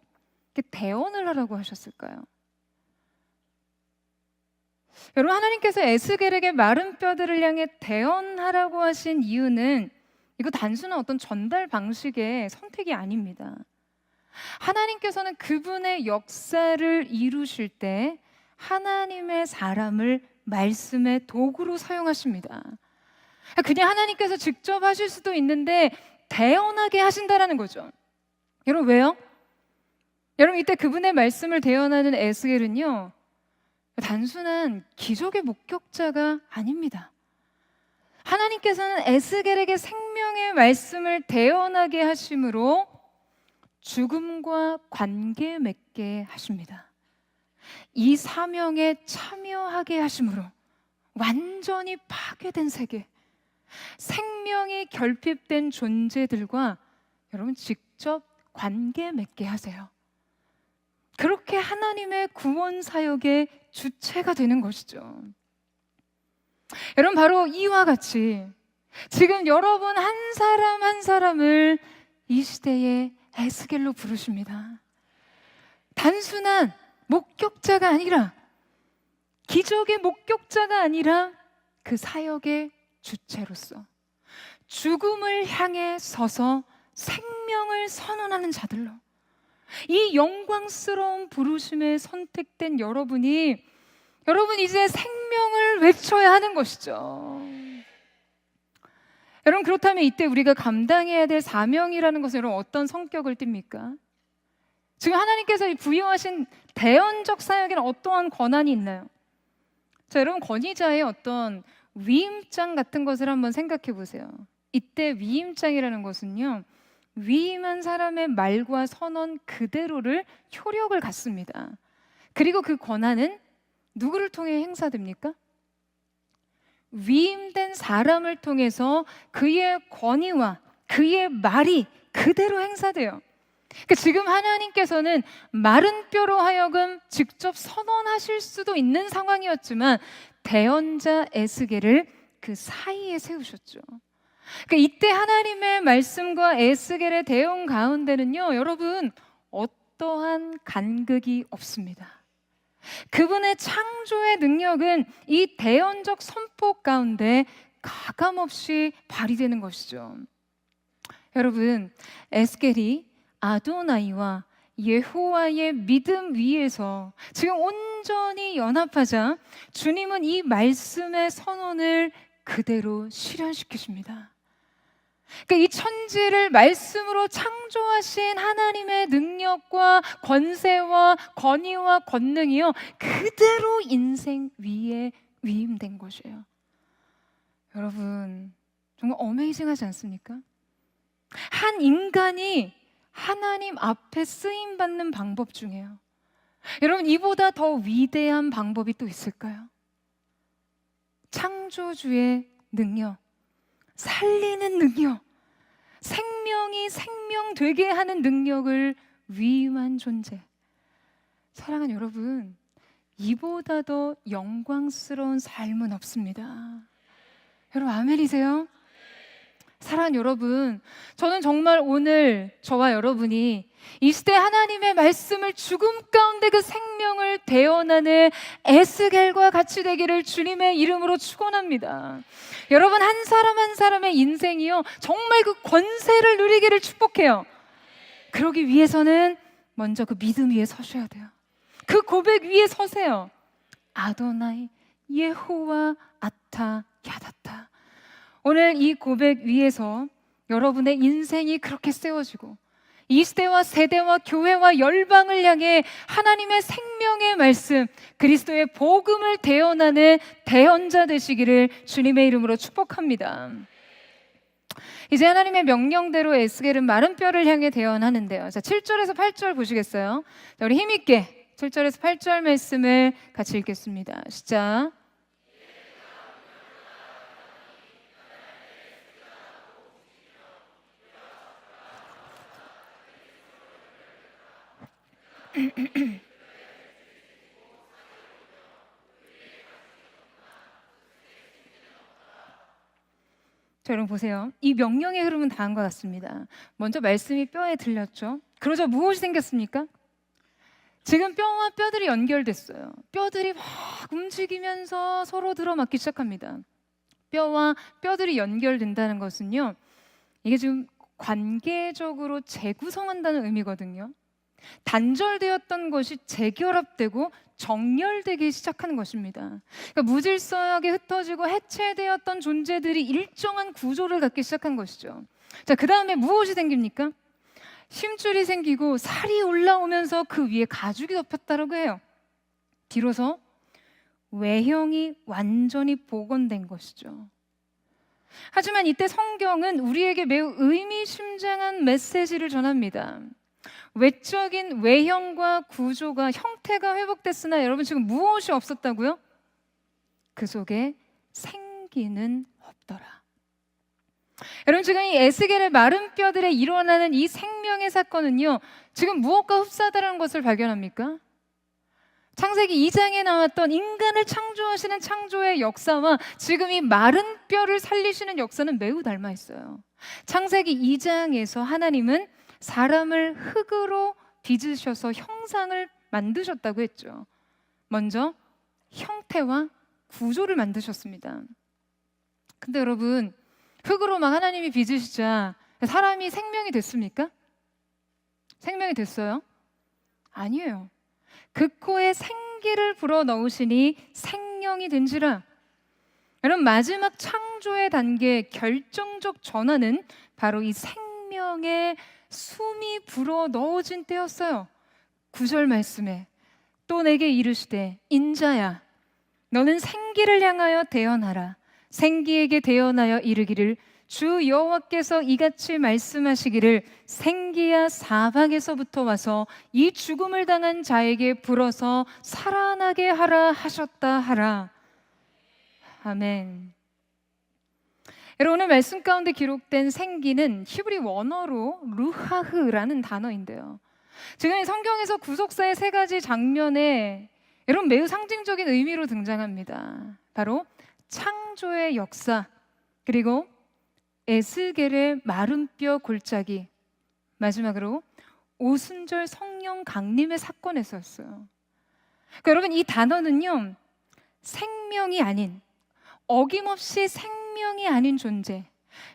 이렇게 대언을 하라고 하셨을까요? 여러분, 하나님께서 에스겔에게 마른 뼈들을 향해 대언하라고 하신 이유는 이거 단순한 어떤 전달 방식의 선택이 아닙니다. 하나님께서는 그분의 역사를 이루실 때 하나님의 사람을 말씀의 도구로 사용하십니다. 그냥 하나님께서 직접 하실 수도 있는데 대언하게 하신다라는 거죠. 여러분, 왜요? 여러분 이때 그분의 말씀을 대언하는 에스겔은요, 단순한 기적의 목격자가 아닙니다. 하나님께서는 에스겔에게 생명의 말씀을 대언하게 하심으로 죽음과 관계 맺게 하십니다. 이 사명에 참여하게 하심으로 완전히 파괴된 세계, 생명이 결핍된 존재들과 여러분 직접 관계 맺게 하세요. 그렇게 하나님의 구원 사역의 주체가 되는 것이죠. 여러분 바로 이와 같이 지금 여러분 한 사람 한 사람을 이 시대의 에스겔로 부르십니다. 단순한 목격자가 아니라, 기적의 목격자가 아니라 그 사역의 주체로서 죽음을 향해 서서 생명을 선언하는 자들로, 이 영광스러운 부르심에 선택된 여러분이, 여러분 이제 생명을 외쳐야 하는 것이죠. 여러분 그렇다면 이때 우리가 감당해야 될 사명이라는 것은 여러분 어떤 성격을 띱니까? 지금 하나님께서 부여하신 대언적 사역에는 어떠한 권한이 있나요? 자, 여러분 권위자의 어떤 위임장 같은 것을 한번 생각해 보세요. 이때 위임장이라는 것은요, 위임한 사람의 말과 선언 그대로를 효력을 갖습니다. 그리고 그 권한은 누구를 통해 행사됩니까? 위임된 사람을 통해서 그의 권위와 그의 말이 그대로 행사돼요. 그러니까 지금 하나님께서는 마른 뼈로 하여금 직접 선언하실 수도 있는 상황이었지만 대언자 에스겔을 그 사이에 세우셨죠. 그러니까 이때 하나님의 말씀과 에스겔의 대언 가운데는요, 여러분 어떠한 간극이 없습니다. 그분의 창조의 능력은 이 대언적 선포 가운데 가감없이 발휘되는 것이죠. 여러분 에스겔이 아도나이와 여호와의 믿음 위에서 지금 온전히 연합하자 주님은 이 말씀의 선언을 그대로 실현시키십니다. 그러니까 이 천지를 말씀으로 창조하신 하나님의 능력과 권세와 권위와 권능이요 그대로 인생 위에 위임된 것이에요. 여러분 정말 어메이징하지 않습니까? 한 인간이 하나님 앞에 쓰임받는 방법 중에요, 여러분 이보다 더 위대한 방법이 또 있을까요? 창조주의 능력, 살리는 능력, 생명이 생명되게 하는 능력을 위임한 존재. 사랑하는 여러분, 이보다 더 영광스러운 삶은 없습니다. 여러분 아멘이세요? 사랑하는 여러분, 저는 정말 오늘 저와 여러분이 이 시대 하나님의 말씀을 죽음 가운데 그 생명을 대언하는 에스겔과 같이 되기를 주님의 이름으로 축원합니다. 여러분 한 사람 한 사람의 인생이요 정말 그 권세를 누리기를 축복해요. 그러기 위해서는 먼저 그 믿음 위에 서셔야 돼요. 그 고백 위에 서세요. 아도나이 예호와 아타 야다타. 오늘 이 고백 위에서 여러분의 인생이 그렇게 세워지고 이 시대와 세대와 교회와 열방을 향해 하나님의 생명의 말씀, 그리스도의 복음을 대언하는 대언자 되시기를 주님의 이름으로 축복합니다. 이제 하나님의 명령대로 에스겔은 마른 뼈를 향해 대언하는데요. 자, 7절에서 8절 보시겠어요? 자, 우리 힘있게 7절에서 8절 말씀을 같이 읽겠습니다. 시작. 자, 여러분 보세요. 이 명령의 흐름은 다음과 같습니다. 먼저 말씀이 뼈에 들렸죠. 그러자 무엇이 생겼습니까? 지금 뼈와 뼈들이 연결됐어요. 뼈들이 막 움직이면서 서로 들어맞기 시작합니다. 뼈와 뼈들이 연결된다는 것은요, 이게 지금 관계적으로 재구성한다는 의미거든요. 단절되었던 것이 재결합되고 정렬되기 시작하는 것입니다. 그러니까 무질서하게 흩어지고 해체되었던 존재들이 일정한 구조를 갖기 시작한 것이죠. 자, 그 다음에 무엇이 생깁니까? 힘줄이 생기고 살이 올라오면서 그 위에 가죽이 덮였다라고 해요. 비로소 외형이 완전히 복원된 것이죠. 하지만 이때 성경은 우리에게 매우 의미심장한 메시지를 전합니다. 외적인 외형과 구조가, 형태가 회복됐으나 여러분 지금 무엇이 없었다고요? 그 속에 생기는 없더라. 여러분 지금 이 에스겔의 마른 뼈들에 일어나는 이 생명의 사건은요, 지금 무엇과 흡사하다는 것을 발견합니까? 창세기 2장에 나왔던 인간을 창조하시는 창조의 역사와 지금 이 마른 뼈를 살리시는 역사는 매우 닮아 있어요. 창세기 2장에서 하나님은 사람을 흙으로 빚으셔서 형상을 만드셨다고 했죠. 먼저 형태와 구조를 만드셨습니다. 근데 여러분, 흙으로 막 하나님이 빚으시자 사람이 생명이 됐습니까? 생명이 됐어요? 아니에요. 그 코에 생기를 불어 넣으시니 생명이 된지라. 여러분, 마지막 창조의 단계, 결정적 전환은 바로 이 생명의 숨이 불어 넣어진 때였어요. 9절 말씀에 또 내게 이르시되 인자야 너는 생기를 향하여 대언하라. 생기에게 대언하여 이르기를 주 여호와께서 이같이 말씀하시기를 생기야 사방에서부터 와서 이 죽음을 당한 자에게 불어서 살아나게 하라 하셨다 하라. 아멘. 여러분, 오늘 말씀 가운데 기록된 생기는 히브리 원어로 루하흐라는 단어인데요, 지금 성경에서 구속사의 세 가지 장면에 여러분 매우 상징적인 의미로 등장합니다. 바로 창조의 역사, 그리고 에스겔의 마른 뼈 골짜기, 마지막으로 오순절 성령 강림의 사건에서였어요. 그러니까 여러분, 이 단어는요, 생명이 아닌, 어김없이 생명이 아닌 존재,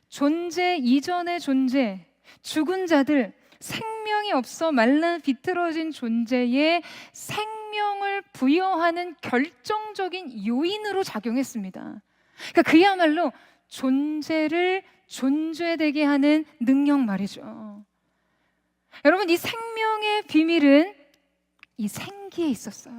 존재 이전의 존재, 죽은 자들, 생명이 없어 말라 비틀어진 존재에 생명을 부여하는 결정적인 요인으로 작용했습니다. 그러니까 그야말로 존재를 존재되게 하는 능력 말이죠. 여러분, 이 생명의 비밀은 이 생기에 있었어요.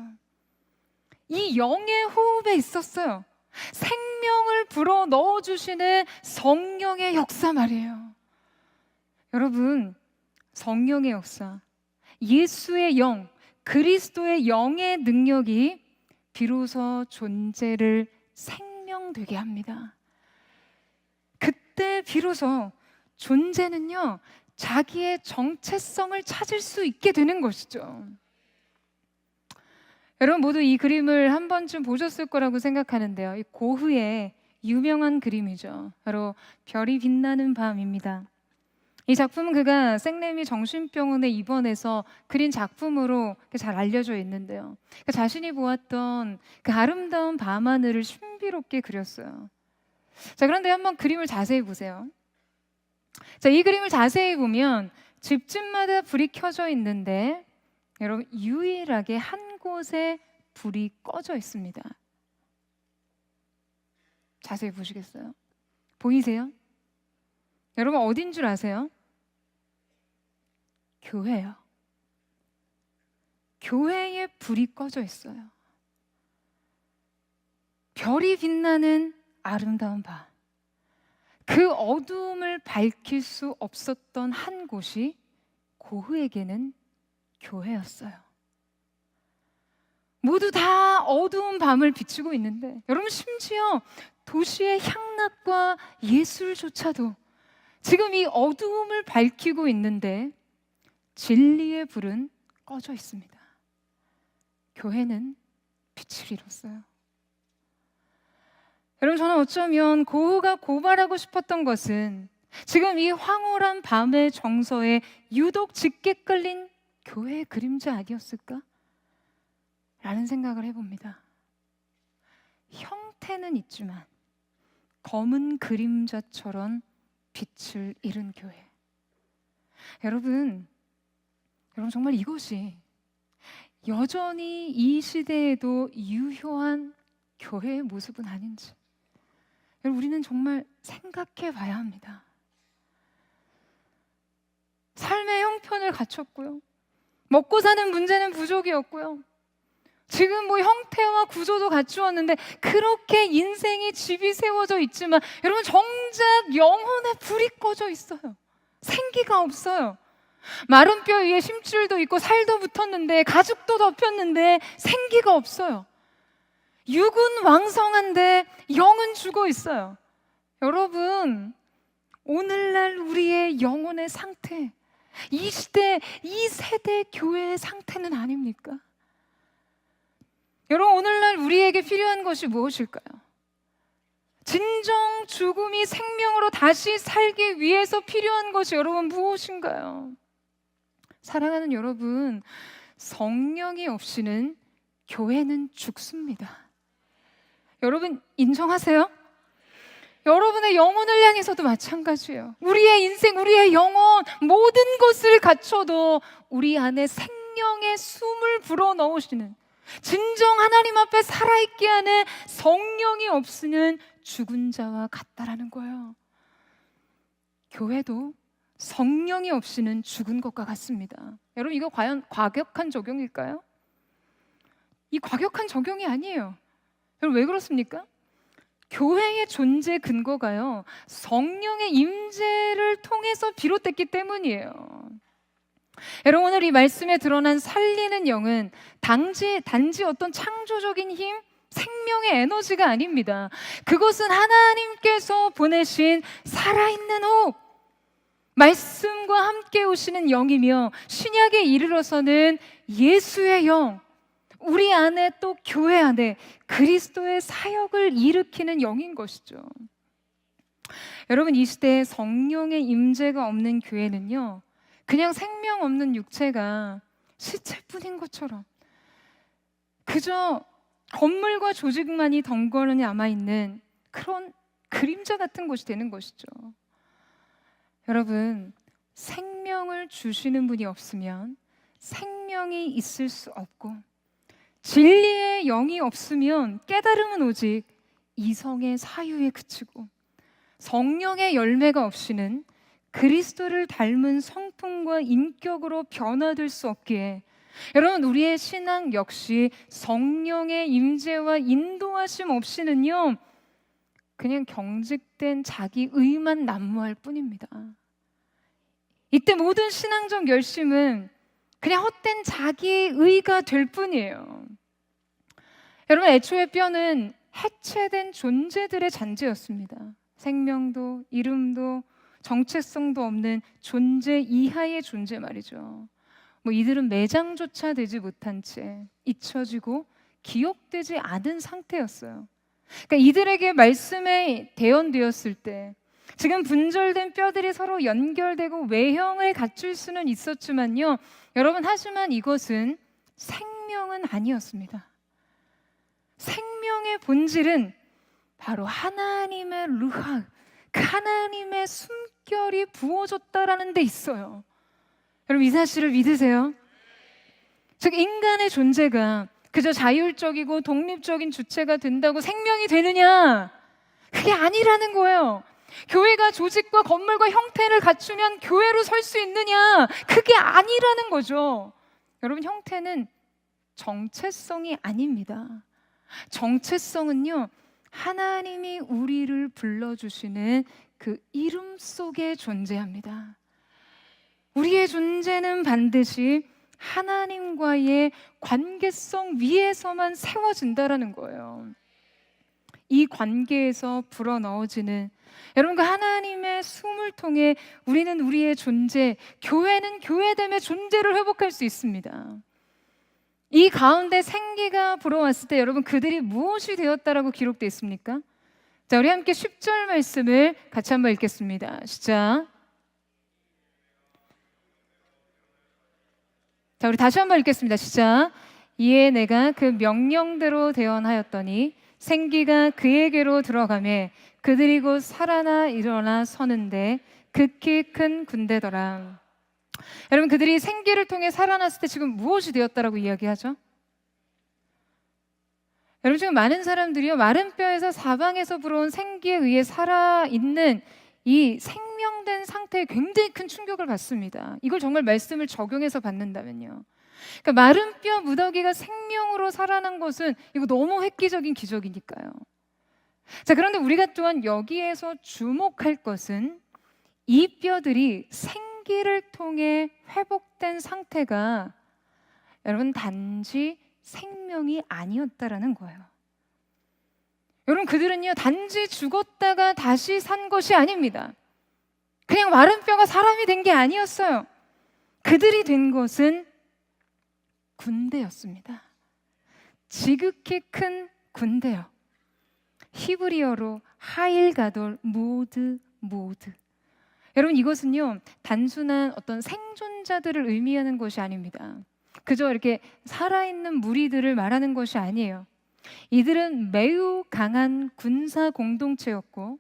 이 영의 호흡에 있었어요. 생명을 불어 넣어주시는 성령의 역사 말이에요. 여러분, 성령의 역사, 예수의 영, 그리스도의 영의 능력이 비로소 존재를 생명되게 합니다. 그때 비로소 존재는요, 자기의 정체성을 찾을 수 있게 되는 것이죠. 여러분 모두 이 그림을 한 번쯤 보셨을 거라고 생각하는데요, 이 고흐의 유명한 그림이죠. 바로 별이 빛나는 밤입니다. 이 작품은 그가 생레미 정신병원에 입원해서 그린 작품으로 잘 알려져 있는데요, 자신이 보았던 그 아름다운 밤하늘을 신비롭게 그렸어요. 자, 그런데 한번 그림을 자세히 보세요. 자, 이 그림을 자세히 보면 집집마다 불이 켜져 있는데 여러분, 유일하게 한 곳에 불이 꺼져 있습니다. 자세히 보시겠어요? 보이세요? 여러분, 어딘 줄 아세요? 교회요. 교회에 불이 꺼져 있어요. 별이 빛나는 아름다운 밤, 그 어두움을 밝힐 수 없었던 한 곳이 고흐에게는 교회였어요. 모두 다 어두운 밤을 비추고 있는데 여러분, 심지어 도시의 향락과 예술조차도 지금 이 어두움을 밝히고 있는데 진리의 불은 꺼져 있습니다. 교회는 빛을 잃었어요. 여러분, 저는 어쩌면 고흐가 고발하고 싶었던 것은 지금 이 황홀한 밤의 정서에 유독 짙게 끌린 교회의 그림자 아니었을까? 라는 생각을 해봅니다. 형태는 있지만 검은 그림자처럼 빛을 잃은 교회. 여러분 정말 이것이 여전히 이 시대에도 유효한 교회의 모습은 아닌지 우리는 정말 생각해 봐야 합니다. 삶의 형편을 갖췄고요. 먹고 사는 문제는 부족이었고요. 지금 뭐 형태와 구조도 갖추었는데 그렇게 인생이 집이 세워져 있지만 여러분 정작 영혼의 불이 꺼져 있어요. 생기가 없어요. 마른 뼈 위에 심줄도 있고 살도 붙었는데 가죽도 덮였는데 생기가 없어요. 육은 왕성한데 영은 죽어 있어요. 여러분, 오늘날 우리의 영혼의 상태, 이 시대, 이 세대 교회의 상태는 아닙니까? 여러분, 오늘날 우리에게 필요한 것이 무엇일까요? 진정 죽음이 생명으로 다시 살기 위해서 필요한 것이 여러분 무엇인가요? 사랑하는 여러분, 성령이 없이는 교회는 죽습니다. 여러분 인정하세요? 여러분의 영혼을 향해서도 마찬가지예요. 우리의 인생, 우리의 영혼, 모든 것을 갖춰도 우리 안에 생명의 숨을 불어넣으시는, 진정 하나님 앞에 살아있게 하는 성령이 없이는 죽은 자와 같다라는 거예요. 교회도 성령이 없이는 죽은 것과 같습니다. 여러분, 이거 과연 과격한 적용일까요? 이 과격한 적용이 아니에요. 여러분, 왜 그렇습니까? 교회의 존재 근거가요, 성령의 임재를 통해서 비롯됐기 때문이에요. 여러분, 오늘 이 말씀에 드러난 살리는 영은 단지 어떤 창조적인 힘, 생명의 에너지가 아닙니다. 그것은 하나님께서 보내신 살아있는 호흡, 말씀과 함께 오시는 영이며 신약에 이르러서는 예수의 영, 우리 안에 또 교회 안에 그리스도의 사역을 일으키는 영인 것이죠. 여러분, 이 시대에 성령의 임재가 없는 교회는요, 그냥 생명 없는 육체가 시체뿐인 것처럼 그저 건물과 조직만이 덩그러니 남아있는 그런 그림자 같은 곳이 되는 것이죠. 여러분, 생명을 주시는 분이 없으면 생명이 있을 수 없고, 진리의 영이 없으면 깨달음은 오직 이성의 사유에 그치고, 성령의 열매가 없이는 그리스도를 닮은 성품과 인격으로 변화될 수 없기에, 여러분, 우리의 신앙 역시 성령의 임재와 인도하심 없이는요, 그냥 경직된 자기 의만 난무할 뿐입니다. 이때 모든 신앙적 열심은 그냥 헛된 자기의 의가 될 뿐이에요. 여러분, 애초에 뼈는 해체된 존재들의 잔재였습니다. 생명도 이름도 정체성도 없는 존재 이하의 존재 말이죠. 이들은 매장조차 되지 못한 채 잊혀지고 기억되지 않은 상태였어요. 그러니까 이들에게 말씀에 대언되었을 때 지금 분절된 뼈들이 서로 연결되고 외형을 갖출 수는 있었지만요, 여러분, 하지만 이것은 생명은 아니었습니다. 생명의 본질은 바로 하나님의 루하, 그 하나님의 숨결이 부어졌다라는 데 있어요. 여러분, 이 사실을 믿으세요? 즉, 인간의 존재가 그저 자율적이고 독립적인 주체가 된다고 생명이 되느냐? 그게 아니라는 거예요. 교회가 조직과 건물과 형태를 갖추면 교회로 설 수 있느냐? 그게 아니라는 거죠. 여러분, 형태는 정체성이 아닙니다. 정체성은요, 하나님이 우리를 불러주시는 그 이름 속에 존재합니다. 우리의 존재는 반드시 하나님과의 관계성 위에서만 세워진다라는 거예요. 이 관계에서 불어넣어지는, 여러분, 그 하나님의 숨을 통해 우리는 우리의 존재, 교회는 교회됨의 존재를 회복할 수 있습니다. 이 가운데 생기가 불어왔을 때 여러분, 그들이 무엇이 되었다라고 기록되어 있습니까? 자, 우리 함께 10절 말씀을 같이 한번 읽겠습니다. 시작. 자, 우리 다시 한번 읽겠습니다. 시작. 이에 내가 그 명령대로 대언하였더니 생기가 그에게로 들어가매 그들이 곧 살아나 일어나 서는데 극히 큰 군대더라. 여러분, 그들이 생기를 통해 살아났을 때 지금 무엇이 되었다라고 이야기하죠? 여러분, 지금 많은 사람들이요, 마른 뼈에서 사방에서 불어온 생기에 의해 살아있는 이 생명된 상태에 굉장히 큰 충격을 받습니다. 이걸 정말 말씀을 적용해서 받는다면요. 그러니까 마른 뼈 무더기가 생명으로 살아난 것은 이거 너무 획기적인 기적이니까요. 자, 그런데 우리가 또한 여기에서 주목할 것은 이 뼈들이 생기를 통해 회복된 상태가 여러분 단지 생명이 아니었다라는 거예요. 여러분, 그들은요 단지 죽었다가 다시 산 것이 아닙니다. 그냥 마른 뼈가 사람이 된 게 아니었어요. 그들이 된 것은 군대였습니다. 지극히 큰 군대요. 히브리어로 하일 가돌 모드. 여러분, 이것은요 단순한 어떤 생존자들을 의미하는 것이 아닙니다. 그저 이렇게 살아있는 무리들을 말하는 것이 아니에요. 이들은 매우 강한 군사 공동체였고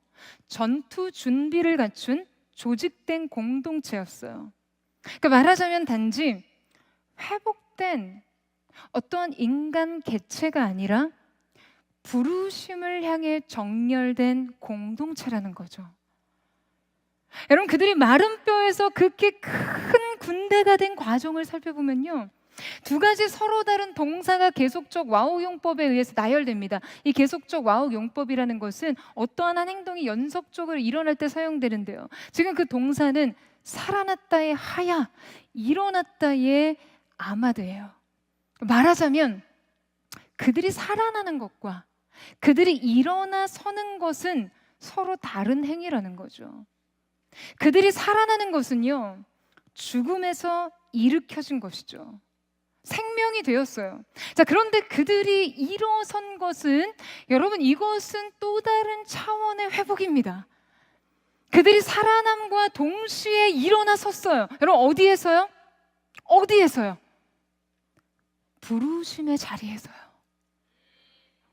전투 준비를 갖춘 조직된 공동체였어요. 그러니까 말하자면 단지 회복된 어떠한 인간 개체가 아니라 부르심을 향해 정렬된 공동체라는 거죠. 여러분, 그들이 마른 뼈에서 그렇게 큰 군대가 된 과정을 살펴보면요, 두 가지 서로 다른 동사가 계속적 와우용법에 의해서 나열됩니다. 이 계속적 와우용법이라는 것은 어떠한 한 행동이 연속적으로 일어날 때 사용되는데요. 지금 그 동사는 살아났다의 하야, 일어났다의 아마드예요. 말하자면 그들이 살아나는 것과 그들이 일어나 서는 것은 서로 다른 행위라는 거죠. 그들이 살아나는 것은요, 죽음에서 일으켜진 것이죠. 생명이 되었어요. 자, 그런데 그들이 일어선 것은, 여러분, 이것은 또 다른 차원의 회복입니다. 그들이 살아남과 동시에 일어나 섰어요. 여러분, 어디에서요? 어디에서요? 부르심의 자리에서요.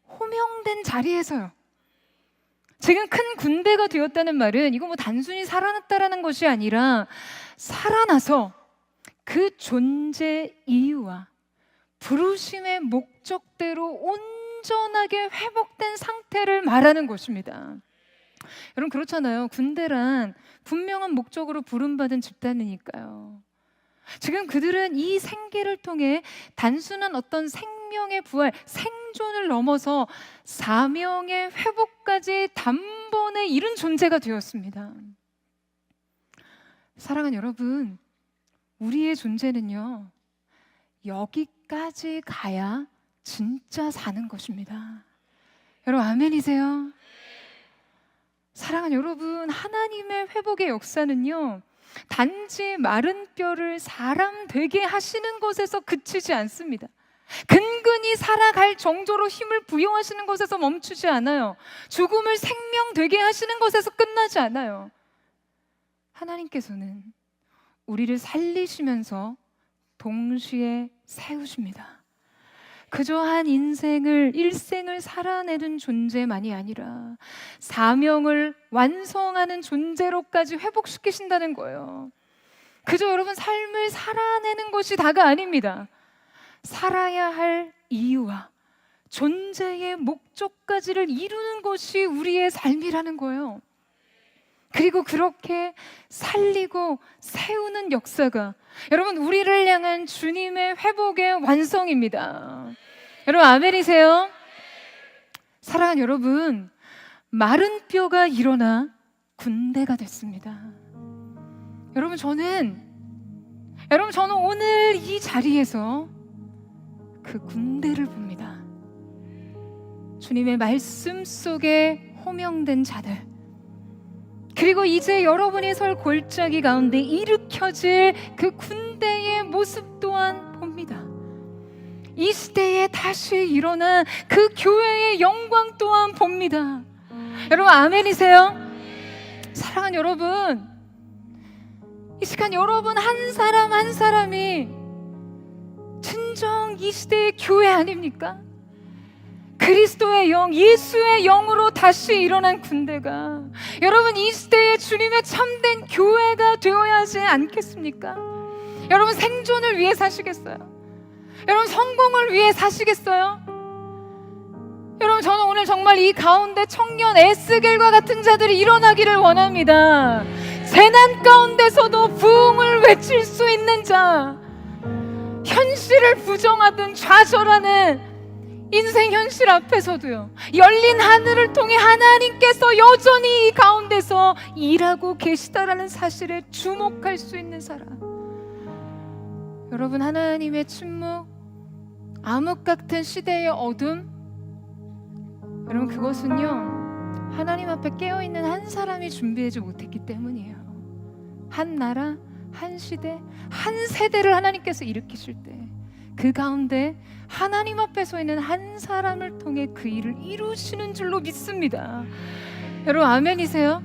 호명된 자리에서요. 지금 큰 군대가 되었다는 말은 이거 뭐 단순히 살아났다라는 것이 아니라 살아나서 그 존재 이유와 부르심의 목적대로 온전하게 회복된 상태를 말하는 것입니다. 여러분, 그렇잖아요. 군대란 분명한 목적으로 부름받은 집단이니까요. 지금 그들은 이 생계를 통해 단순한 어떤 생명의 부활, 생존을 넘어서 사명의 회복까지 단번에 이룬 존재가 되었습니다. 사랑하는 여러분, 우리의 존재는요, 여기까지 가야 진짜 사는 것입니다. 여러분, 아멘이세요? 사랑하는 여러분, 하나님의 회복의 역사는요, 단지 마른 뼈를 사람 되게 하시는 것에서 그치지 않습니다. 근근히 살아갈 정도로 힘을 부여하시는 것에서 멈추지 않아요. 죽음을 생명 되게 하시는 것에서 끝나지 않아요. 하나님께서는 우리를 살리시면서 동시에 세우십니다. 그저 한 일생을 살아내는 존재만이 아니라 사명을 완성하는 존재로까지 회복시키신다는 거예요. 그저 여러분 삶을 살아내는 것이 다가 아닙니다. 살아야 할 이유와 존재의 목적까지를 이루는 것이 우리의 삶이라는 거예요. 그리고 그렇게 살리고 세우는 역사가 여러분 우리를 향한 주님의 회복의 완성입니다. 여러분, 아멘이세요? 사랑하는 여러분, 마른 뼈가 일어나 군대가 됐습니다. 여러분, 저는 오늘 이 자리에서 그 군대를 봅니다. 주님의 말씀 속에 호명된 자들, 그리고 이제 여러분이 설 골짜기 가운데 일으켜질 그 군대의 모습 또한 봅니다. 이 시대에 다시 일어난 그 교회의 영광 또한 봅니다. 여러분, 아멘이세요? 사랑하는 여러분, 이 시간 여러분 한 사람 한 사람이 진정 이 시대의 교회 아닙니까? 그리스도의 영, 예수의 영으로 다시 일어난 군대가 여러분 이 시대에 주님의 참된 교회가 되어야 하지 않겠습니까? 여러분, 생존을 위해 사시겠어요? 여러분, 성공을 위해 사시겠어요? 여러분, 저는 오늘 정말 이 가운데 청년 에스겔과 같은 자들이 일어나기를 원합니다. 재난 가운데서도 부흥을 외칠 수 있는 자, 현실을 부정하든 좌절하는 인생 현실 앞에서도요, 열린 하늘을 통해 하나님께서 여전히 이 가운데서 일하고 계시다라는 사실에 주목할 수 있는 사람. 여러분, 하나님의 침묵, 암흑 같은 시대의 어둠, 여러분, 그것은요, 하나님 앞에 깨어있는 한 사람이 준비하지 못했기 때문이에요. 한 나라, 한 시대, 한 세대를 하나님께서 일으키실 때 그 가운데 하나님 앞에 서 있는 한 사람을 통해 그 일을 이루시는 줄로 믿습니다. 여러분, 아멘이세요?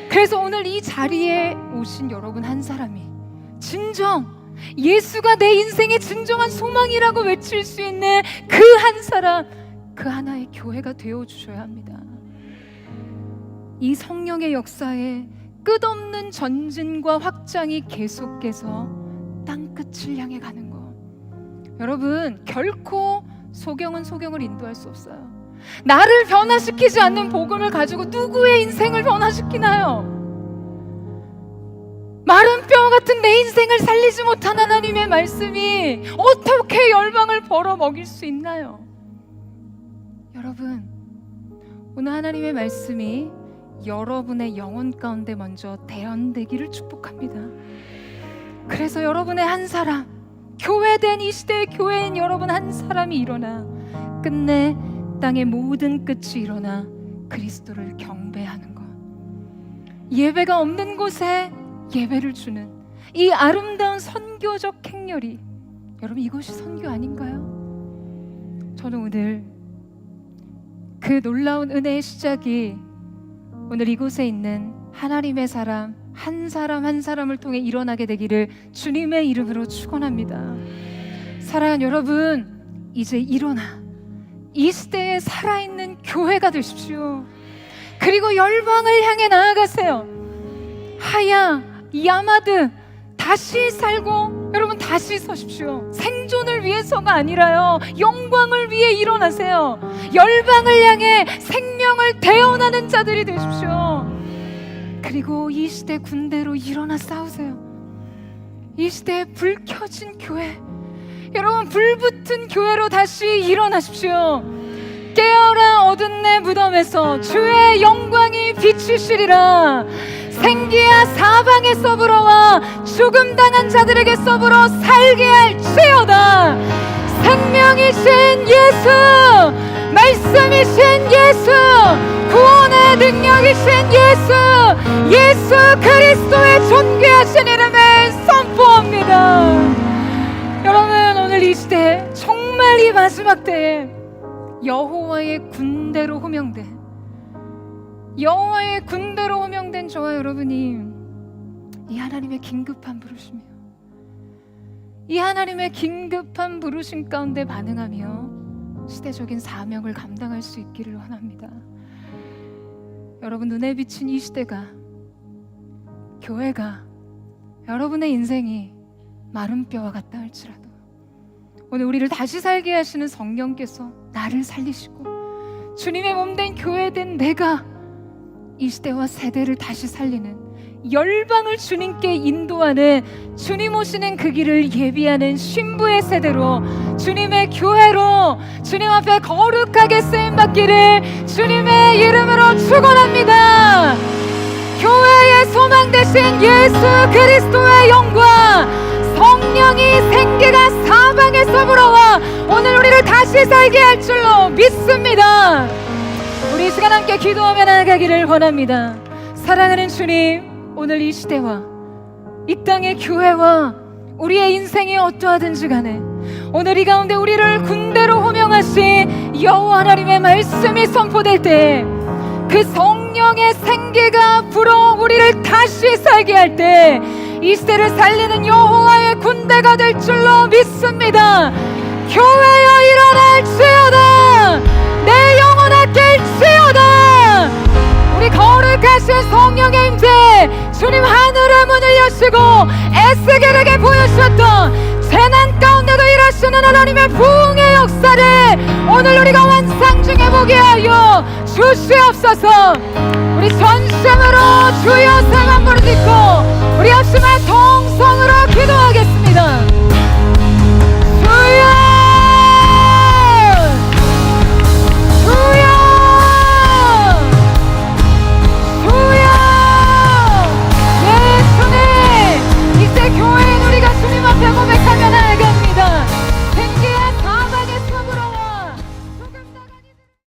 그래서 오늘 이 자리에 오신 여러분 한 사람이 진정 예수가 내 인생의 진정한 소망이라고 외칠 수 있는 그 한 사람, 그 하나의 교회가 되어주셔야 합니다. 이 성령의 역사에 끝없는 전진과 확장이 계속해서 땅끝을 향해 가는 것, 여러분, 결코 소경은 소경을 인도할 수 없어요. 나를 변화시키지 않는 복음을 가지고 누구의 인생을 변화시키나요? 마른 뼈 같은 내 인생을 살리지 못한 하나님의 말씀이 어떻게 열방을 벌어먹일 수 있나요? 여러분, 오늘 하나님의 말씀이 여러분의 영혼 가운데 먼저 대언되기를 축복합니다. 그래서 여러분의 한 사람, 교회된 이 시대의 교회인 여러분 한 사람이 일어나 끝내 땅의 모든 끝이 일어나 그리스도를 경배하는 것, 예배가 없는 곳에 예배를 주는 이 아름다운 선교적 행렬이, 여러분, 이것이 선교 아닌가요? 저는 오늘 그 놀라운 은혜의 시작이 오늘 이곳에 있는 하나님의 사람 한 사람 한 사람을 통해 일어나게 되기를 주님의 이름으로 축원합니다. 사랑하는 여러분, 이제 일어나 이 시대에 살아있는 교회가 되십시오. 그리고 열방을 향해 나아가세요. 하야, 야마드, 다시 살고 여러분 다시 서십시오. 생존을 위해서가 아니라요, 영광을 위해 일어나세요. 열방을 향해 생명을 대언하는 자들이 되십시오. 그리고 이 시대 군대로 일어나 싸우세요. 이 시대에 불 켜진 교회, 여러분, 불 붙은 교회로 다시 일어나십시오. 깨어라 어둠 내 무덤에서 주의 영광이 비추시리라. 생기야 사방에서 불어와 죽음 당한 자들에게 써불어 살게 할지어다. 생명이신 예수, 말씀이신 예수, 구원의 능력이신 예수, 예수 그리스도의 존귀하신 이름을 선포합니다. 여러분, 오늘 이 시대, 정말 이 마지막 때에 여호와의 군대로 호명된, 여호와의 군대로 호명된 저와 여러분이 이 하나님의 긴급한 부르심이요, 이 하나님의 긴급한 부르심 가운데 반응하며 시대적인 사명을 감당할 수 있기를 원합니다. 여러분, 눈에 비친 이 시대가, 교회가, 여러분의 인생이 마른 뼈와 같다 할지라도 오늘 우리를 다시 살게 하시는 성령께서 나를 살리시고 주님의 몸된 교회된 내가 이 시대와 세대를 다시 살리는, 열방을 주님께 인도하는, 주님 오시는 그 길을 예비하는 신부의 세대로, 주님의 교회로 주님 앞에 거룩하게 쓰임받기를 주님의 이름으로 축원합니다. 교회의 소망 되신 예수 그리스도의 영광, 성령이 생기가 사방에서 불어와 오늘 우리를 다시 살게 할 줄로 믿습니다. 우리 이 시간 함께 기도하며 나아가기를 원합니다. 사랑하는 주님, 오늘 이 시대와 이 땅의 교회와 우리의 인생이 어떠하든지 간에 오늘 이 가운데 우리를 군대로 호명하신 여호와 하나님의 말씀이 선포될 때 그 성령의 생기가 불어 우리를 다시 살게 할 때 이 시대를 살리는 여호와의 군대가 될 줄로 믿습니다. 교회여 일어날지어다. 내 영혼아 깰지어다. 우리 거룩하신 성령의 임재, 주님 하늘의 문을 여시고 에스겔에게 보여주셨던 재난 가운데도 일하시는 하나님의 부흥의 역사를 오늘 우리가 환상 중에 보게 하여 주시옵소서. 우리 전심으로 주여 성함 부르짖고 우리 합심한 통성으로 기도하겠습니다.